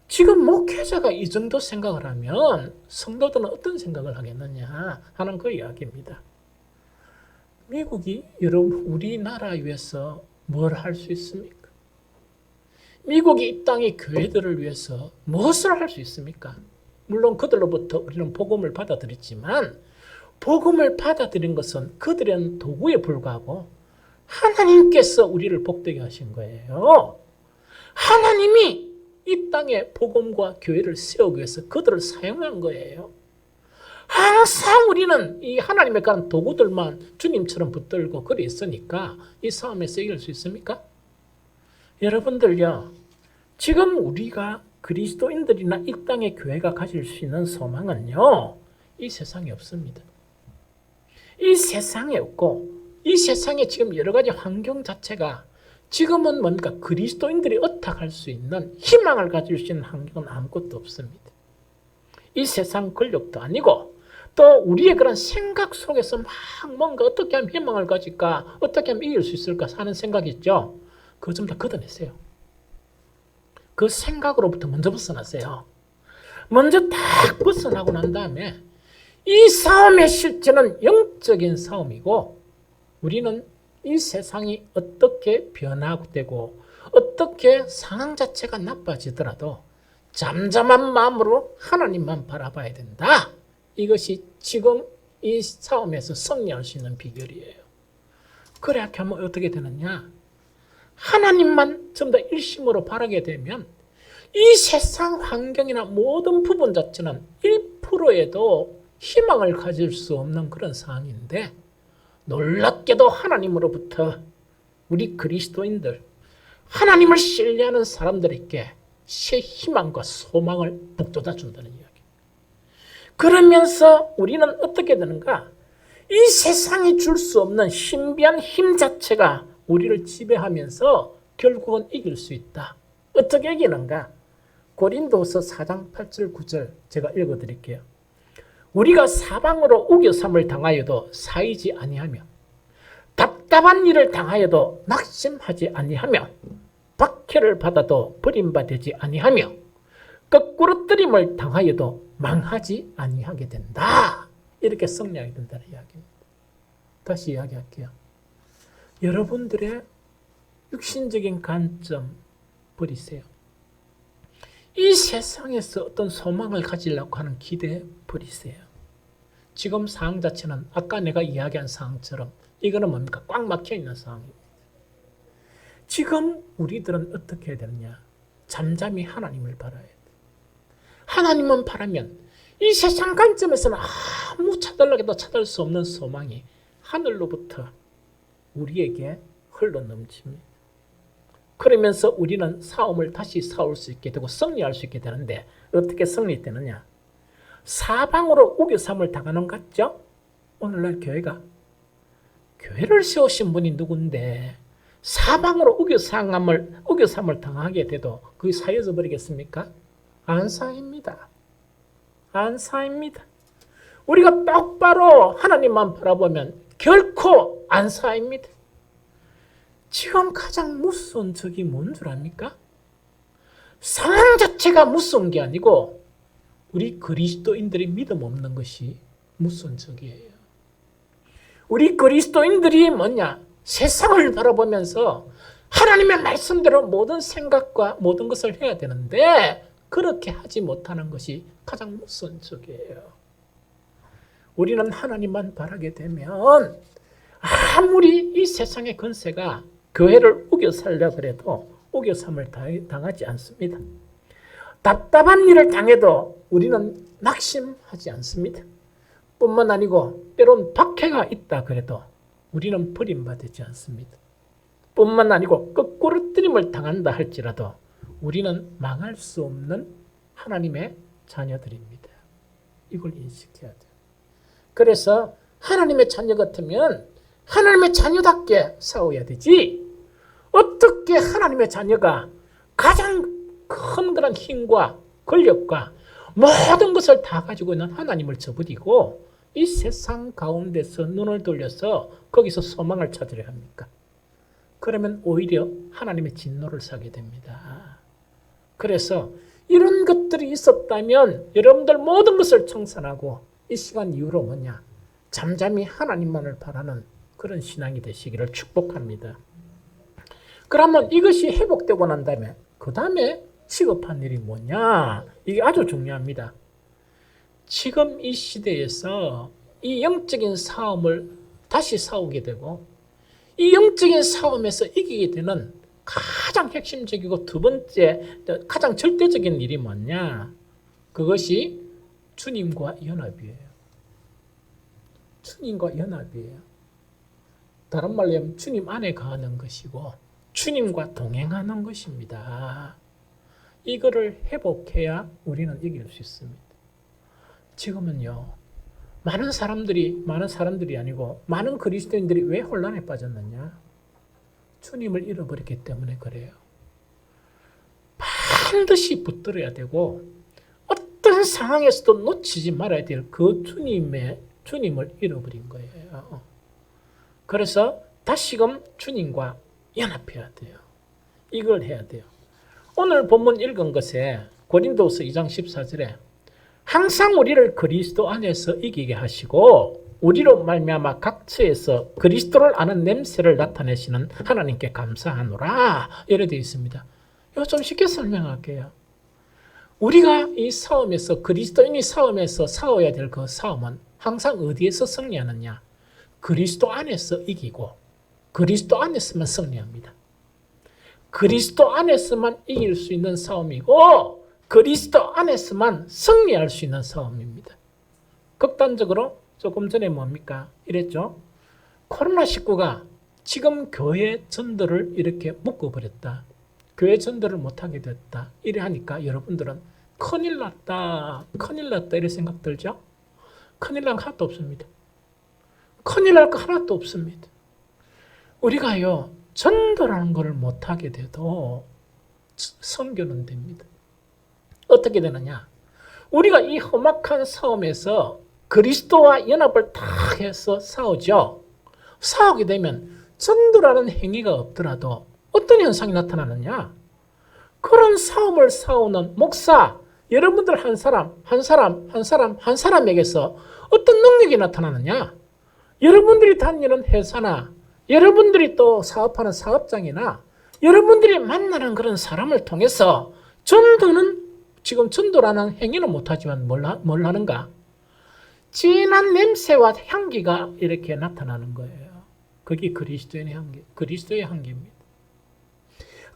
지금 목회자가 이 정도 생각을 하면 성도들은 어떤 생각을 하겠느냐 하는 그 이야기입니다. 미국이 여러분 우리나라 위해서 뭘 할 수 있습니까? 미국이 이 땅의 교회들을 위해서 무엇을 할 수 있습니까? 물론 그들로부터 우리는 복음을 받아들였지만 복음을 받아들인 것은 그들의 도구에 불과하고 하나님께서 우리를 복되게 하신 거예요. 하나님이 이 땅에 복음과 교회를 세우기 위해서 그들을 사용한 거예요. 항상 우리는 이 하나님에 관한 도구들만 주님처럼 붙들고 그래 있으니까 이 싸움에서 이길 수 있습니까? 여러분들요, 지금 우리가 그리스도인들이나 이 땅의 교회가 가질 수 있는 소망은요, 이 세상에 없습니다. 이 세상에 없고 이 세상에 지금 여러 가지 환경 자체가 지금은 그리스도인들이 어탁할 수 있는 희망을 가질 수 있는 환경은 아무것도 없습니다. 이 세상 권력도 아니고 또 우리의 그런 생각 속에서 막 뭔가 어떻게 하면 희망을 가질까, 어떻게 하면 이길 수 있을까 하는 생각이 있죠. 그거 좀 다 걷어내세요. 그 생각으로부터 먼저 벗어나세요. 먼저 딱 벗어나고 난 다음에 이 싸움의 실제는 영적인 싸움이고 우리는 이 세상이 어떻게 변화되고 어떻게 상황 자체가 나빠지더라도 잠잠한 마음으로 하나님만 바라봐야 된다. 이것이 지금 이 싸움에서 승리할 수 있는 비결이에요. 그래야 하면 어떻게 되느냐? 하나님만 전부 다 일심으로 바라게 되면 이 세상 환경이나 모든 부분 자체는 1%에도 희망을 가질 수 없는 그런 상황인데 놀랍게도 하나님으로부터 우리 그리스도인들, 하나님을 신뢰하는 사람들에게 새 희망과 소망을 북돋아 준다는 이야기. 그러면서 우리는 어떻게 되는가? 이 세상이 줄 수 없는 신비한 힘 자체가 우리를 지배하면서 결국은 이길 수 있다. 어떻게 이기는가? 고린도서 4장 8절 9절 제가 읽어드릴게요. 우리가 사방으로 우겨삼을 당하여도 사이지 아니하며 답답한 일을 당하여도 낙심하지 아니하며 박해를 받아도 버림받지 아니하며 거꾸로 뜨림을 당하여도 망하지 아니하게 된다. 이렇게 승리하게 된다는 이야기입니다. 다시 이야기할게요. 여러분들의 육신적인 관점 버리세요. 이 세상에서 어떤 소망을 가지려고 하는 기대 버리세요. 지금 상황 자체는 아까 내가 이야기한 상황처럼 이거는 뭡니까? 꽉 막혀 있는 상황입니다. 지금 우리들은 어떻게 해야 되느냐? 잠잠히 하나님을 바라야 돼. 하나님만 바라면 이 세상 관점에서는 아무 찾으려고 찾을 수 없는 소망이 하늘로부터 우리에게 흘러넘칩니다. 그러면서 우리는 싸움을 다시 싸울 수 있게 되고 승리할 수 있게 되는데 어떻게 승리되느냐? 사방으로 우겨삼을 당하는 것 같죠? 오늘날 교회를 세우신 분이 누군데 사방으로 우겨삼을 당하게 돼도 그게 사여져 버리겠습니까? 안 사입니다. 안 사입니다. 우리가 똑바로 하나님만 바라보면 결코 안 사입니다. 지금 가장 무서운 적이 뭔 줄 압니까? 상황 자체가 무서운 게 아니고 우리 그리스도인들이 믿음 없는 것이 무서운 적이에요. 우리 그리스도인들이 뭐냐? 세상을 바라보면서 하나님의 말씀대로 모든 생각과 모든 것을 해야 되는데 그렇게 하지 못하는 것이 가장 무서운 적이에요. 우리는 하나님만 바라게 되면 아무리 이 세상의 권세가 교회를 우겨 살려고 해도 우겨삼을 당하지 않습니다. 답답한 일을 당해도 우리는 낙심하지 않습니다. 뿐만 아니고 때론 박해가 있다 그래도 우리는 버림받지 않습니다. 뿐만 아니고 거꾸로뜨림을 당한다 할지라도 우리는 망할 수 없는 하나님의 자녀들입니다. 이걸 인식해야 돼요. 그래서 하나님의 자녀 같으면 하나님의 자녀답게 싸워야 되지. 어떻게 하나님의 자녀가 가장 큰 그런 힘과 권력과 모든 것을 다 가지고 있는 하나님을 저버리고 이 세상 가운데서 눈을 돌려서 거기서 소망을 찾으려 합니까? 그러면 오히려 하나님의 진노를 사게 됩니다. 그래서 이런 것들이 있었다면 여러분들 모든 것을 청산하고 이 시간 이후로 뭐냐? 잠잠히 하나님만을 바라는 그런 신앙이 되시기를 축복합니다. 그러면 이것이 회복되고 난 다음에 그 다음에 시급한 일이 뭐냐? 이게 아주 중요합니다. 지금 이 시대에서 이 영적인 싸움을 다시 싸우게 되고 이 영적인 싸움에서 이기게 되는 가장 핵심적이고 두 번째 가장 절대적인 일이 뭐냐? 그것이 주님과 연합이에요. 주님과 연합이에요. 다른 말로 하면 주님 안에 거하는 것이고 주님과 동행하는 것입니다. 이거를 회복해야 우리는 이길 수 있습니다. 지금은요, 많은 사람들이 아니고 많은 그리스도인들이 왜 혼란에 빠졌느냐? 주님을 잃어버렸기 때문에 그래요. 반드시 붙들어야 되고 어떤 상황에서도 놓치지 말아야 될 그 주님을 잃어버린 거예요. 그래서 다시금 주님과 연합해야 돼요. 이걸 해야 돼요. 오늘 본문 읽은 것에 고린도서 2장 14절에 항상 우리를 그리스도 안에서 이기게 하시고 우리로 말미암아 각처에서 그리스도를 아는 냄새를 나타내시는 하나님께 감사하노라 이렇게 되어 있습니다. 이거 좀 쉽게 설명할게요. 우리가 이 싸움에서 그리스도인이 싸움에서 싸워야 될 그 싸움은 항상 어디에서 승리하느냐? 그리스도 안에서 이기고 그리스도 안에서만 승리합니다. 그리스도 안에서만 이길 수 있는 싸움이고 그리스도 안에서만 승리할 수 있는 싸움입니다. 극단적으로 조금 전에 뭡니까? 이랬죠. 코로나19가 지금 교회 전도를 이렇게 묶어버렸다. 교회 전도를 못하게 됐다. 이래 하니까 여러분들은 큰일 났다. 큰일 났다. 이런 생각 들죠? 큰일 난 거 하나도 없습니다. 큰일 날 거 하나도 없습니다. 우리가요, 전도라는 것을 못하게 돼도 선교는 됩니다. 어떻게 되느냐? 우리가 이 험악한 싸움에서 그리스도와 연합을 다 해서 싸우죠. 싸우게 되면 전도라는 행위가 없더라도 어떤 현상이 나타나느냐? 그런 싸움을 싸우는 목사, 여러분들 한 사람에게서 어떤 능력이 나타나느냐? 여러분들이 다니는 회사나 여러분들이 또 사업하는 사업장이나 여러분들이 만나는 그런 사람을 통해서 전도는 지금 전도라는 행위는 못하지만 뭘 하는가? 진한 냄새와 향기가 이렇게 나타나는 거예요. 그게 그리스도의 향기, 그리스도의 향기입니다.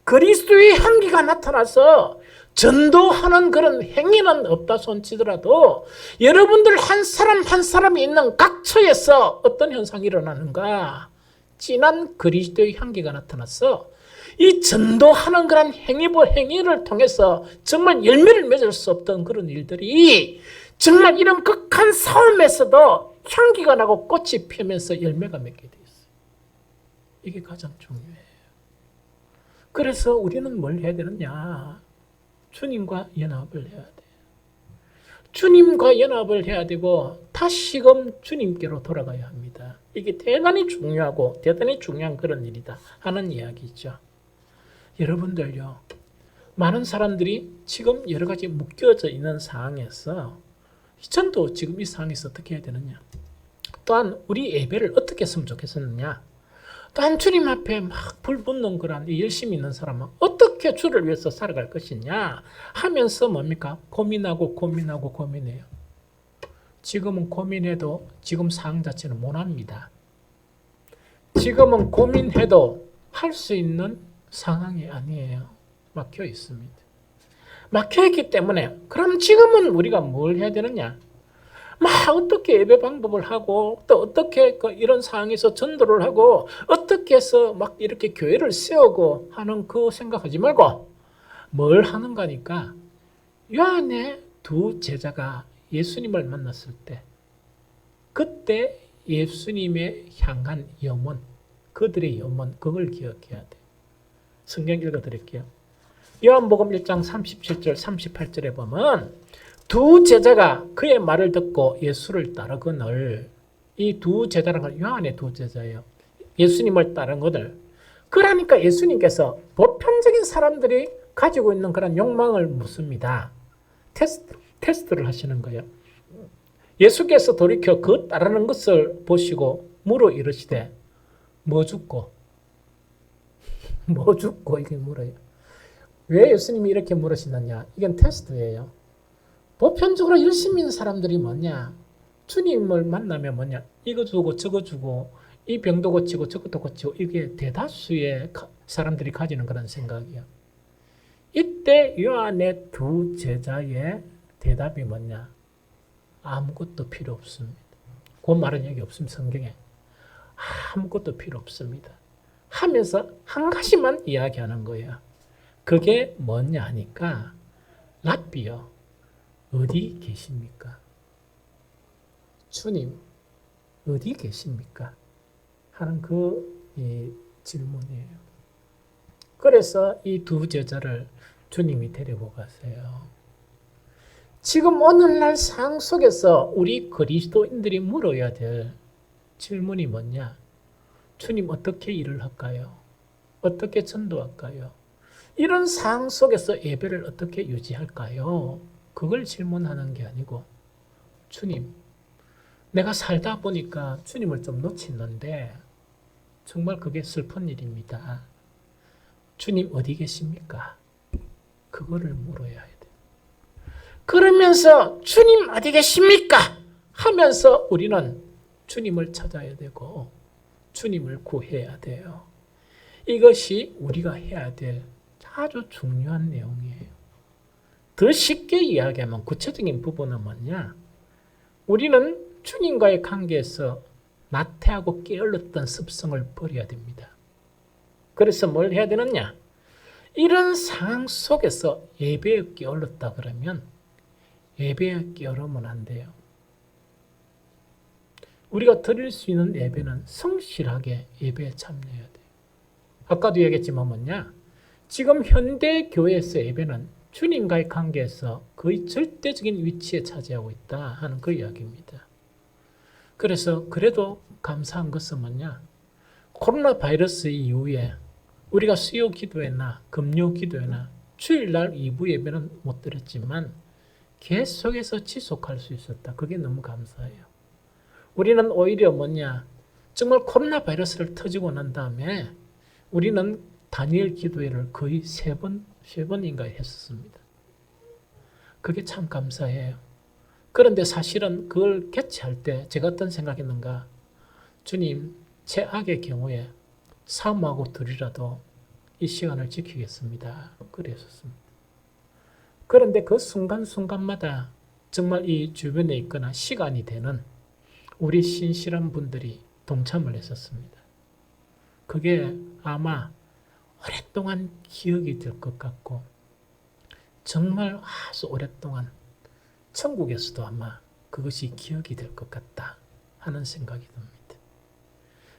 그리스도의 향기가 나타나서 전도하는 그런 행위는 없다 손치더라도 여러분들 한 사람 한 사람이 있는 각처에서 어떤 현상이 일어나는가? 진한 그리스도의 향기가 나타나서 이 전도하는 그런 행위를 통해서 정말 열매를 맺을 수 없던 그런 일들이 정말 이런 극한 싸움에서도 향기가 나고 꽃이 피면서 열매가 맺게 돼 있어요. 이게 가장 중요해요. 그래서 우리는 뭘 해야 되느냐? 주님과 연합을 해야 돼요. 주님과 연합을 해야 되고 다시금 주님께로 돌아가야 합니다. 이게 대단히 중요하고 대단히 중요한 그런 일이다 하는 이야기죠. 여러분들요, 많은 사람들이 지금 여러 가지 묶여져 있는 상황에서 전도 지금 이 상황에서 어떻게 해야 되느냐? 또한 우리 예배를 어떻게 했으면 좋겠었느냐? 또한 주님 앞에 막 불붙는 그런 열심히 있는 사람은 어떻게 주를 위해서 살아갈 것이냐 하면서 뭡니까? 고민해요. 지금은 고민해도 지금 상황 자체는 못합니다. 지금은 고민해도 할 수 있는 상황이 아니에요. 막혀 있습니다. 막혀 있기 때문에 그럼 지금은 우리가 뭘 해야 되느냐? 막 어떻게 예배 방법을 하고 또 어떻게 이런 상황에서 전도를 하고 어떻게 해서 막 이렇게 교회를 세우고 하는 그 생각하지 말고 뭘 하는가니까 요한의 두 제자가 예수님을 만났을 때 그때 예수님의 향한 염원, 그들의 염원, 그걸 기억해야 돼. 성경 읽어드릴게요. 요한복음 1장 37절 38절에 보면 두 제자가 그의 말을 듣고 예수를 따르거늘, 이 두 제자라는 건 요한의 두 제자예요. 예수님을 따르거늘. 그러니까 예수님께서 보편적인 사람들이 가지고 있는 그런 욕망을 묻습니다. 테스트를 하시는 거예요. 예수께서 돌이켜 그 따르는 것을 보시고 물어 이르시되 뭐 죽고 이게 물어요. 왜 예수님이 이렇게 물으시느냐? 이건 테스트예요. 보편적으로 열심히 있는 사람들이 뭐냐? 주님을 만나면 뭐냐? 이거 주고 저거 주고 이 병도 고치고 저것도 고치고 이게 대다수의 사람들이 가지는 그런 생각이에요. 이때 요한의 두 제자의 대답이 뭐냐? 아무것도 필요 없습니다. 그 말은 여기 없습니다. 성경에. 아무것도 필요 없습니다. 하면서 한 가지만 이야기하는 거예요. 그게 뭐냐 하니까 랍비요. 어디 계십니까? 주님, 어디 계십니까? 하는 그 질문이에요. 그래서 이 두 제자를 주님이 데리고 가세요. 지금 오늘날 상황 속에서 우리 그리스도인들이 물어야 될 질문이 뭐냐? 주님 어떻게 일을 할까요? 어떻게 전도할까요? 이런 상황 속에서 예배를 어떻게 유지할까요? 그걸 질문하는 게 아니고 주님, 내가 살다 보니까 주님을 좀 놓치는데 정말 그게 슬픈 일입니다. 주님 어디 계십니까? 그거를 물어야 돼. 그러면서 주님 어디 계십니까? 하면서 우리는 주님을 찾아야 되고 주님을 구해야 돼요. 이것이 우리가 해야 될 아주 중요한 내용이에요. 더 쉽게 이야기하면 구체적인 부분은 뭐냐? 우리는 주님과의 관계에서 나태하고 게을렀던 습성을 버려야 됩니다. 그래서 뭘 해야 되느냐? 이런 상황 속에서 예배에 게을렀다 그러면 예배에 게으르면 안 돼요. 우리가 드릴 수 있는 예배는 성실하게 예배에 참여해야 돼요. 아까도 얘기했지만 뭐냐? 지금 현대 교회에서 예배는 주님과의 관계에서 거의 절대적인 위치에 차지하고 있다 하는 그 이야기입니다. 그래서 그래도 감사한 것은 뭐냐? 코로나 바이러스 이후에 우리가 수요 기도회나 금요 기도회나 주일날 2부 예배는 못 드렸지만 계속해서 지속할 수 있었다. 그게 너무 감사해요. 우리는 오히려 뭐냐? 정말 코로나 바이러스를 터지고 난 다음에 우리는 다니엘 기도회를 거의 세 번인가 했었습니다. 그게 참 감사해요. 그런데 사실은 그걸 개최할 때 제가 어떤 생각했는가? 주님, 제 악의 경우에 사모하고 둘이라도 이 시간을 지키겠습니다. 그랬었습니다. 그런데 그 순간순간마다 정말 이 주변에 있거나 시간이 되는 우리 신실한 분들이 동참을 했었습니다. 그게 아마 오랫동안 기억이 될 것 같고 정말 아주 오랫동안 천국에서도 아마 그것이 기억이 될 것 같다 하는 생각이 듭니다.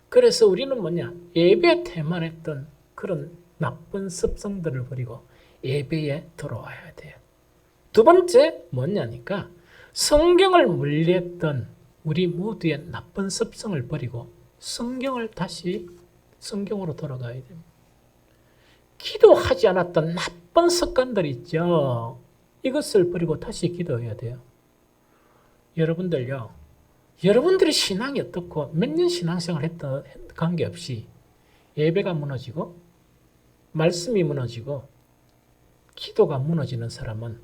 그래서 우리는 뭐냐? 예배 때만 했던 그런 나쁜 습성들을 버리고 예배에 들어와야 돼요. 두 번째 뭐냐니까 성경을 물리했던 우리 모두의 나쁜 습성을 버리고 성경을 다시 성경으로 돌아가야 됩니다. 기도하지 않았던 나쁜 습관들 있죠. 이것을 버리고 다시 기도해야 돼요. 여러분들요. 여러분들이 신앙이 어떻고 몇 년 신앙생활 했던 관계없이 예배가 무너지고 말씀이 무너지고 기도가 무너지는 사람은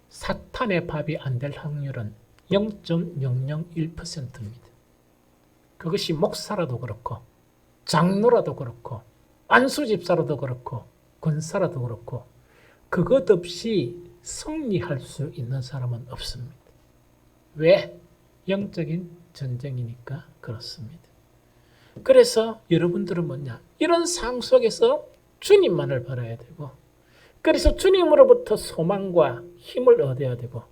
사탄의 밥이 안 될 확률은 0.001%입니다. 그것이 목사라도 그렇고 장로라도 그렇고 안수집사라도 그렇고 권사라도 그렇고 그것 없이 승리할 수 있는 사람은 없습니다. 왜? 영적인 전쟁이니까 그렇습니다. 그래서 여러분들은 뭐냐? 이런 상황 속에서 주님만을 바라야 되고 그래서 주님으로부터 소망과 힘을 얻어야 되고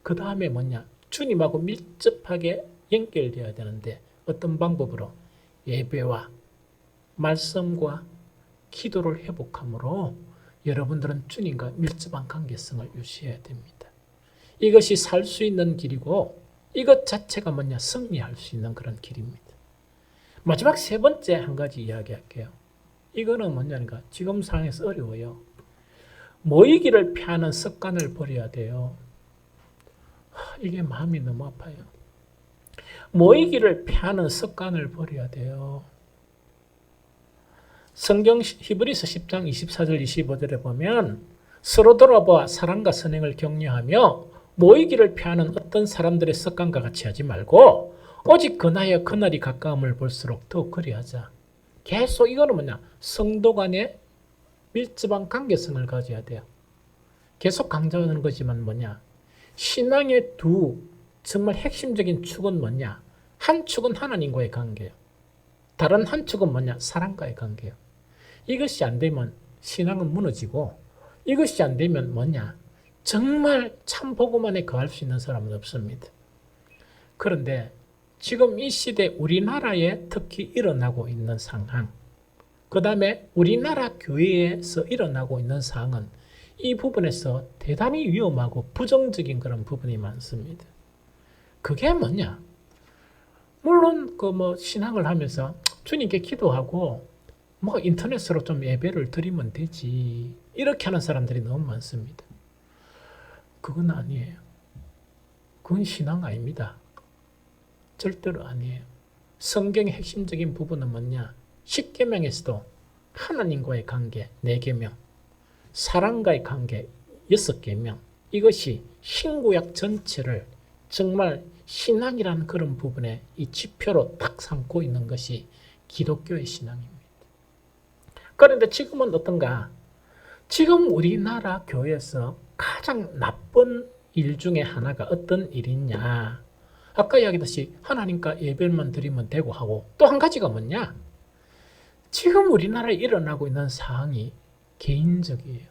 그 다음에 뭐냐? 주님하고 밀접하게 연결되어야 되는데 어떤 방법으로? 예배와 말씀과 기도를 회복함으로 여러분들은 주님과 밀접한 관계성을 유지해야 됩니다. 이것이 살 수 있는 길이고 이것 자체가 뭐냐? 승리할 수 있는 그런 길입니다. 마지막 세 번째 한 가지 이야기할게요. 이거는 뭐냐니까 지금 상황에서 어려워요. 모이기를 피하는 습관을 버려야 돼요. 이게 마음이 너무 아파요. 모이기를 피하는 습관을 버려야 돼요. 성경 히브리서 10장 24절 25절에 보면 서로 돌아보아 사랑과 선행을 격려하며 모이기를 피하는 어떤 사람들의 습관과 같이 하지 말고 오직 그나여 그날이 가까움을 볼수록 더 그리하자. 계속 이거는 뭐냐? 성도 간의 밀접한 관계성을 가져야 돼요. 계속 강조하는 거지만 뭐냐? 신앙의 두 정말 핵심적인 축은 뭐냐? 한 축은 하나님과의 관계예요. 다른 한 축은 뭐냐? 사랑과의 관계예요. 이것이 안 되면 신앙은 무너지고 이것이 안 되면 뭐냐? 정말 참 복음만에 거할 수 있는 사람은 없습니다. 그런데 지금 이 시대 우리나라에 특히 일어나고 있는 상황, 그 다음에 우리나라 교회에서 일어나고 있는 상황은 이 부분에서 대단히 위험하고 부정적인 그런 부분이 많습니다. 그게 뭐냐? 물론 신앙을 하면서 주님께 기도하고 인터넷으로 좀 예배를 드리면 되지. 이렇게 하는 사람들이 너무 많습니다. 그건 아니에요. 그건 신앙 아닙니다. 절대로 아니에요. 성경의 핵심적인 부분은 뭐냐? 10계명에서도 하나님과의 관계 4계명, 사랑과의 관계 6계명, 이것이 신구약 전체를 정말 신앙이라는 그런 부분에 이 지표로 딱 삼고 있는 것이 기독교의 신앙입니다. 그런데 지금은 어떤가? 지금 우리나라 교회에서 가장 나쁜 일 중에 하나가 어떤 일이냐? 아까 이야기했듯이 하나님과 예배만 드리면 되고 하고 또 한 가지가 뭐냐? 지금 우리나라에 일어나고 있는 상황이 개인적이에요.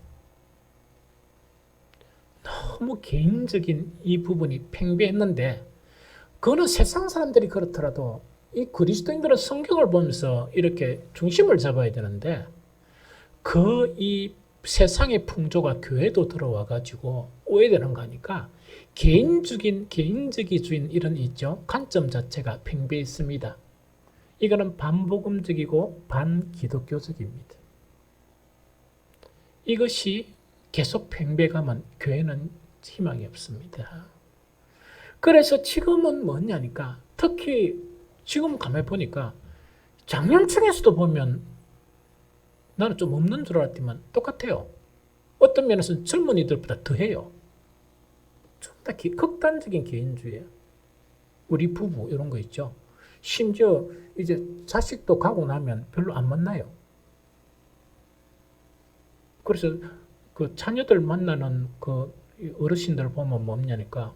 너무 개인적인 이 부분이 팽배했는데 그거는 세상 사람들이 그렇더라도 이 그리스도인들은 성경을 보면서 이렇게 중심을 잡아야 되는데 이 세상의 풍조가 교회도 들어와 가지고 오해되는 거니까 개인적이주인 이런 있죠. 관점 자체가 팽배했습니다. 이거는 반복음적이고 반기독교적입니다. 이것이 계속 팽배가면 교회는 희망이 없습니다. 그래서 지금은 뭐냐니까 특히 지금 가만히 보니까 장년층에서도 보면 나는 좀 없는 줄 알았지만 똑같아요. 어떤 면에서는 젊은이들보다 더해요. 좀 더 극단적인 개인주의예요. 우리 부부 이런 거 있죠. 심지어 이제 자식도 가고 나면 별로 안 만나요. 그래서 그 자녀들 만나는 그 어르신들 보면 뭐냐니까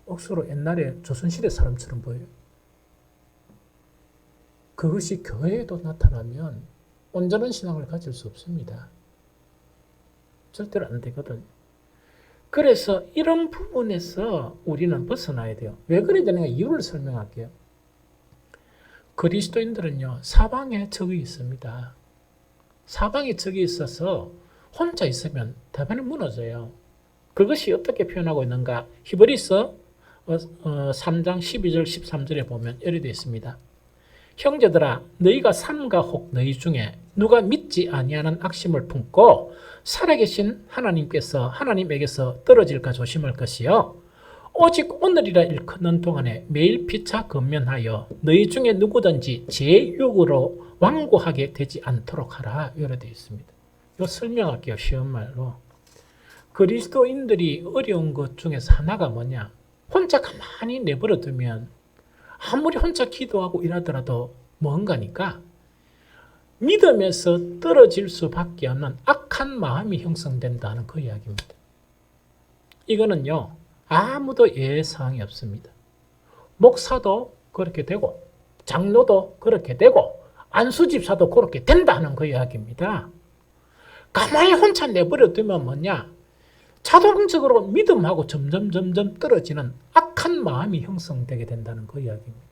억수로 옛날에 조선시대 사람처럼 보여요. 그것이 교회에도 나타나면 온전한 신앙을 가질 수 없습니다. 절대로 안 되거든. 그래서 이런 부분에서 우리는 벗어나야 돼요. 왜 그래야 되는가 이유를 설명할게요. 그리스도인들은요, 사방에 적이 있습니다. 사방에 적이 있어서 혼자 있으면 대단히 무너져요. 그것이 어떻게 표현하고 있는가? 히브리서 3장 12절 13절에 보면 이렇게 되어 있습니다. 형제들아 너희가 삼가 혹 너희 중에 누가 믿지 아니하는 악심을 품고 살아계신 하나님께서 하나님에게서 떨어질까 조심할 것이요 오직 오늘이라 일컫는 동안에 매일 피차 근면하여 너희 중에 누구든지 제 육으로 완고하게 되지 않도록 하라. 이렇게 되어 있습니다. 이거 설명할게요. 쉬운 말로. 그리스도인들이 어려운 것 중에서 하나가 뭐냐? 혼자 가만히 내버려 두면 아무리 혼자 기도하고 일하더라도 뭔가니까 믿음에서 떨어질 수밖에 없는 악한 마음이 형성된다는 그 이야기입니다. 이거는요, 아무도 예사항이 없습니다. 목사도 그렇게 되고, 장로도 그렇게 되고, 안수집사도 그렇게 된다는 그 이야기입니다. 가만히 혼자 내버려 두면 뭐냐? 자동적으로 믿음하고 점점 떨어지는 악한 마음이 형성되게 된다는 그 이야기입니다.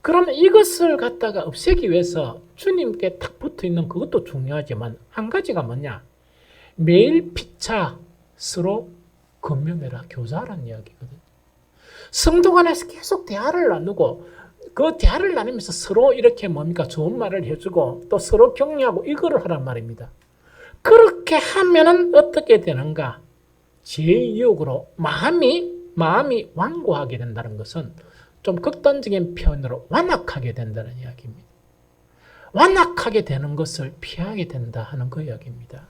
그러면 이것을 갖다가 없애기 위해서 주님께 딱 붙어 있는 그것도 중요하지만 한 가지가 뭐냐? 매일 피차 서로 권면해라, 교사라는 이야기거든요. 성도 간에서 계속 대화를 나누고 그 대화를 나누면서 서로 이렇게 뭡니까? 좋은 말을 해주고 또 서로 격려하고 이거를 하란 말입니다. 그렇게 하면은 어떻게 되는가? 제2욕으로 마음이 완고하게 된다는 것은 좀 극단적인 표현으로 완악하게 된다는 이야기입니다. 완악하게 되는 것을 피하게 된다 하는 그 이야기입니다.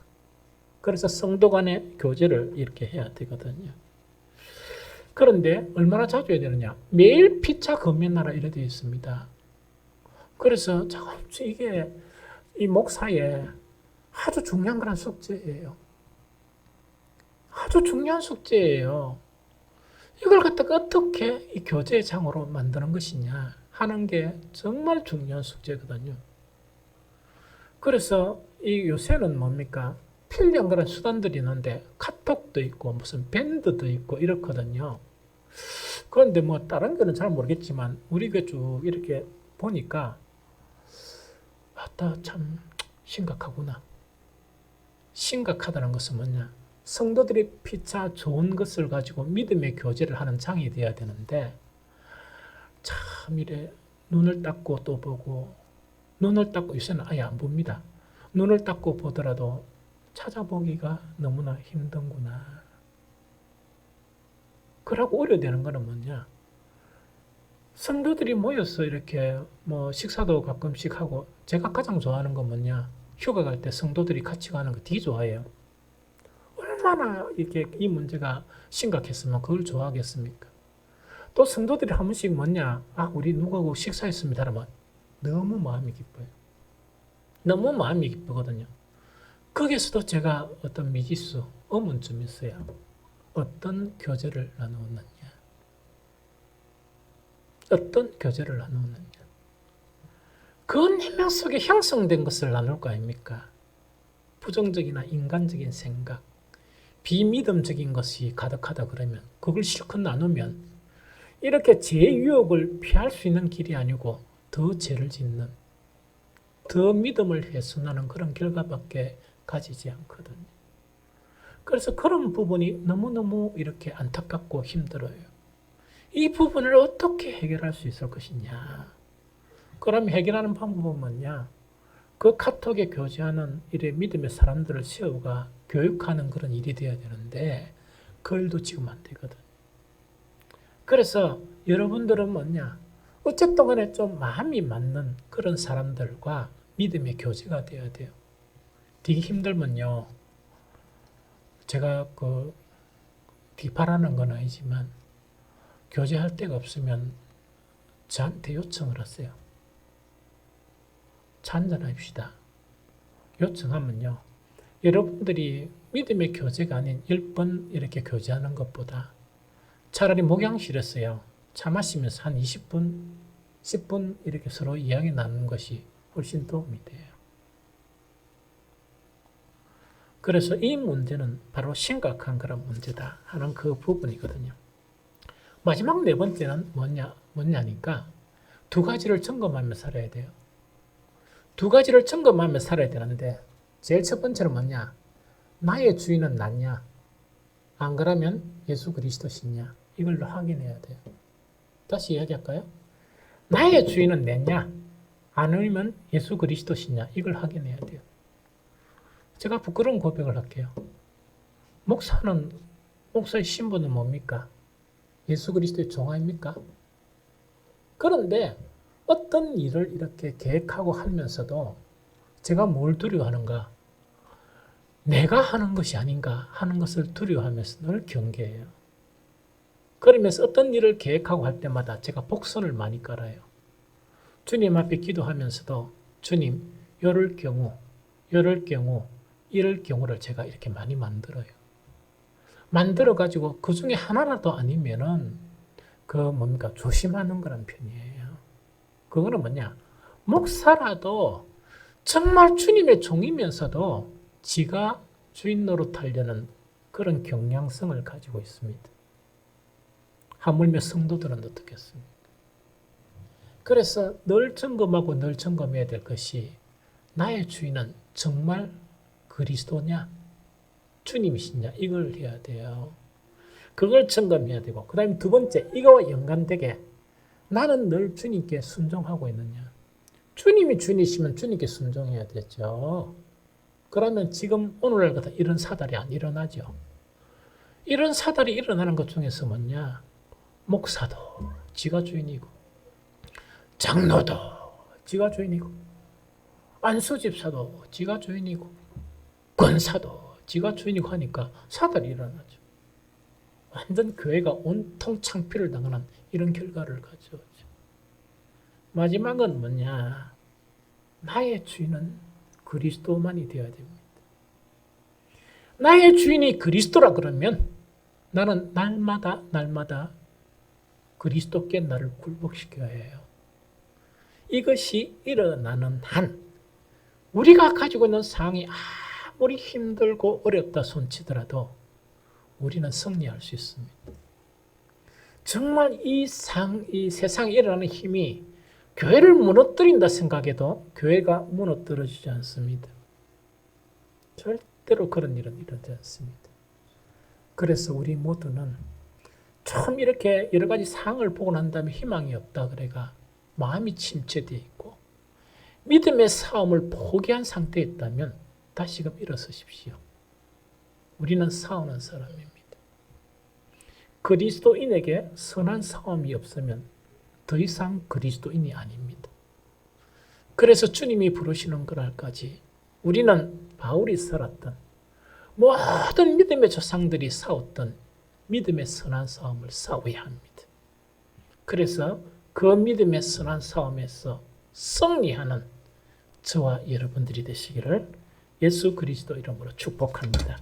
그래서 성도 간의 교제를 이렇게 해야 되거든요. 그런데 얼마나 자주 해야 되느냐? 매일 피차 금연하라 이래 되어 있습니다. 그래서 이게 이 목사의 아주 중요한 그런 숙제예요. 아주 중요한 숙제예요. 이걸 갖다가 어떻게 이 교제의 장으로 만드는 것이냐 하는 게 정말 중요한 숙제거든요. 그래서 이 요새는 뭡니까? 편리한 그런 수단들이 있는데 카톡도 있고 무슨 밴드도 있고 이렇거든요. 그런데 뭐 다른 거는 잘 모르겠지만 우리가 쭉 이렇게 보니까 참 심각하구나. 심각하다는 것은 뭐냐? 성도들이 피차 좋은 것을 가지고 믿음의 교제를 하는 장이 되어야 되는데 참 이래 눈을 닫고 또 보고 눈을 닫고 요새는 아예 안 봅니다. 눈을 닫고 보더라도 찾아보기가 너무나 힘든구나. 그러고 우려되는 거는 뭐냐? 성도들이 모여서 이렇게 뭐 식사도 가끔씩 하고 제가 가장 좋아하는 건 뭐냐? 휴가 갈 때 성도들이 같이 가는 거 되게 좋아해요. 얼마나 이렇게 이 문제가 심각했으면 그걸 좋아하겠습니까? 또 성도들이 한 번씩 뭐냐? 우리 누구하고 식사했습니다. 하면 너무 마음이 기뻐요. 너무 마음이 기쁘거든요. 거기에서도 제가 어떤 미지수, 의문점이 있어요. 어떤 교제를 나누느냐? 어떤 교제를 나누느냐? 그 내면 속에 형성된 것을 나눌 거 아닙니까? 부정적이나 인간적인 생각, 비믿음적인 것이 가득하다 그러면 그걸 실컷 나누면 이렇게 죄의 유혹을 피할 수 있는 길이 아니고 더 죄를 짓는, 더 믿음을 훼손하는 그런 결과밖에 가지지 않거든요. 그래서 그런 부분이 너무너무 이렇게 안타깝고 힘들어요. 이 부분을 어떻게 해결할 수 있을 것이냐? 그럼 해결하는 방법은 뭐냐? 그 카톡에 교제하는 이래 믿음의 사람들을 세우가 교육하는 그런 일이 되어야 되는데 그 일도 지금 안 되거든. 그래서 여러분들은 뭐냐? 어쨌든 간에 좀 마음이 맞는 그런 사람들과 믿음의 교제가 되어야 돼요. 되게 힘들면요. 제가 비판하는 건 아니지만 교제할 데가 없으면 저한테 요청을 하세요. 찬전합시다. 요청하면요. 여러분들이 믿음의 교제가 아닌 10번 이렇게 교제하는 것보다 차라리 목양실에서요. 차 마시면서 한 20분, 10분 이렇게 서로 이야기 나누는 것이 훨씬 도움이 돼요. 그래서 이 문제는 바로 심각한 그런 문제다 하는 그 부분이거든요. 마지막 네 번째는 뭐냐니까 두 가지를 점검하며 살아야 돼요. 두 가지를 점검하며 살아야 되는데 제일 첫 번째는 뭐냐? 나의 주인은 나냐? 안 그러면 예수 그리스도시냐? 이걸로 확인해야 돼요. 다시 이야기할까요? 나의 주인은 내냐? 아니면 예수 그리스도시냐? 이걸 확인해야 돼요. 제가 부끄러운 고백을 할게요. 목사의 신분은 뭡니까? 예수 그리스도의 종아입니까? 그런데 어떤 일을 이렇게 계획하고 하면서도 제가 뭘 두려워하는가? 내가 하는 것이 아닌가 하는 것을 두려워하면서 늘 경계해요. 그러면서 어떤 일을 계획하고 할 때마다 제가 복선을 많이 깔아요. 주님 앞에 기도하면서도 주님, 이럴 경우를 제가 이렇게 많이 만들어요. 만들어가지고 그 중에 하나라도 아니면은 조심하는 거란 편이에요. 그거는 뭐냐? 목사라도 정말 주님의 종이면서도 지가 주인 노릇하려는 그런 경향성을 가지고 있습니다. 하물며 성도들은 어떻겠습니까? 그래서 늘 점검하고 늘 점검해야 될 것이 나의 주인은 정말 그리스도냐? 주님이시냐? 이걸 해야 돼요. 그걸 점검해야 되고 그 다음에 두 번째, 이거와 연관되게 나는 늘 주님께 순종하고 있느냐? 주님이 주인이시면 주님께 순종해야 되죠. 그러면 지금 오늘날 같은 이런 사달이 안 일어나죠. 이런 사달이 일어나는 것 중에서 뭐냐? 목사도 지가 주인이고 장로도 지가 주인이고 안수집사도 지가 주인이고 권사도 지가 주인이고 하니까 사달이 일어나죠. 완전 교회가 온통 창피를 당하는 이런 결과를 가져오죠. 마지막은 뭐냐? 나의 주인은 그리스도만이 되어야 됩니다. 나의 주인이 그리스도라 그러면 나는 날마다 그리스도께 나를 굴복시켜야 해요. 이것이 일어나는 한 우리가 가지고 있는 상황이 아무리 힘들고 어렵다 손치더라도 우리는 승리할 수 있습니다. 정말 이 세상에 일어나는 힘이 교회를 무너뜨린다 생각해도 교회가 무너뜨려지지 않습니다. 절대로 그런 일은 일어나지 않습니다. 그래서 우리 모두는 좀 이렇게 여러 가지 상황을 보고 난 다음에 희망이 없다 그래가 마음이 침체되어 있고 믿음의 싸움을 포기한 상태에 있다면 다시금 일어서십시오. 우리는 싸우는 사람입니다. 그리스도인에게 선한 싸움이 없으면 더 이상 그리스도인이 아닙니다. 그래서 주님이 부르시는 그날까지 우리는 바울이 살았던 모든 믿음의 조상들이 싸웠던 믿음의 선한 싸움을 싸워야 합니다. 그래서 그 믿음의 선한 싸움에서 승리하는 저와 여러분들이 되시기를 예수 그리스도 이름으로 축복합니다.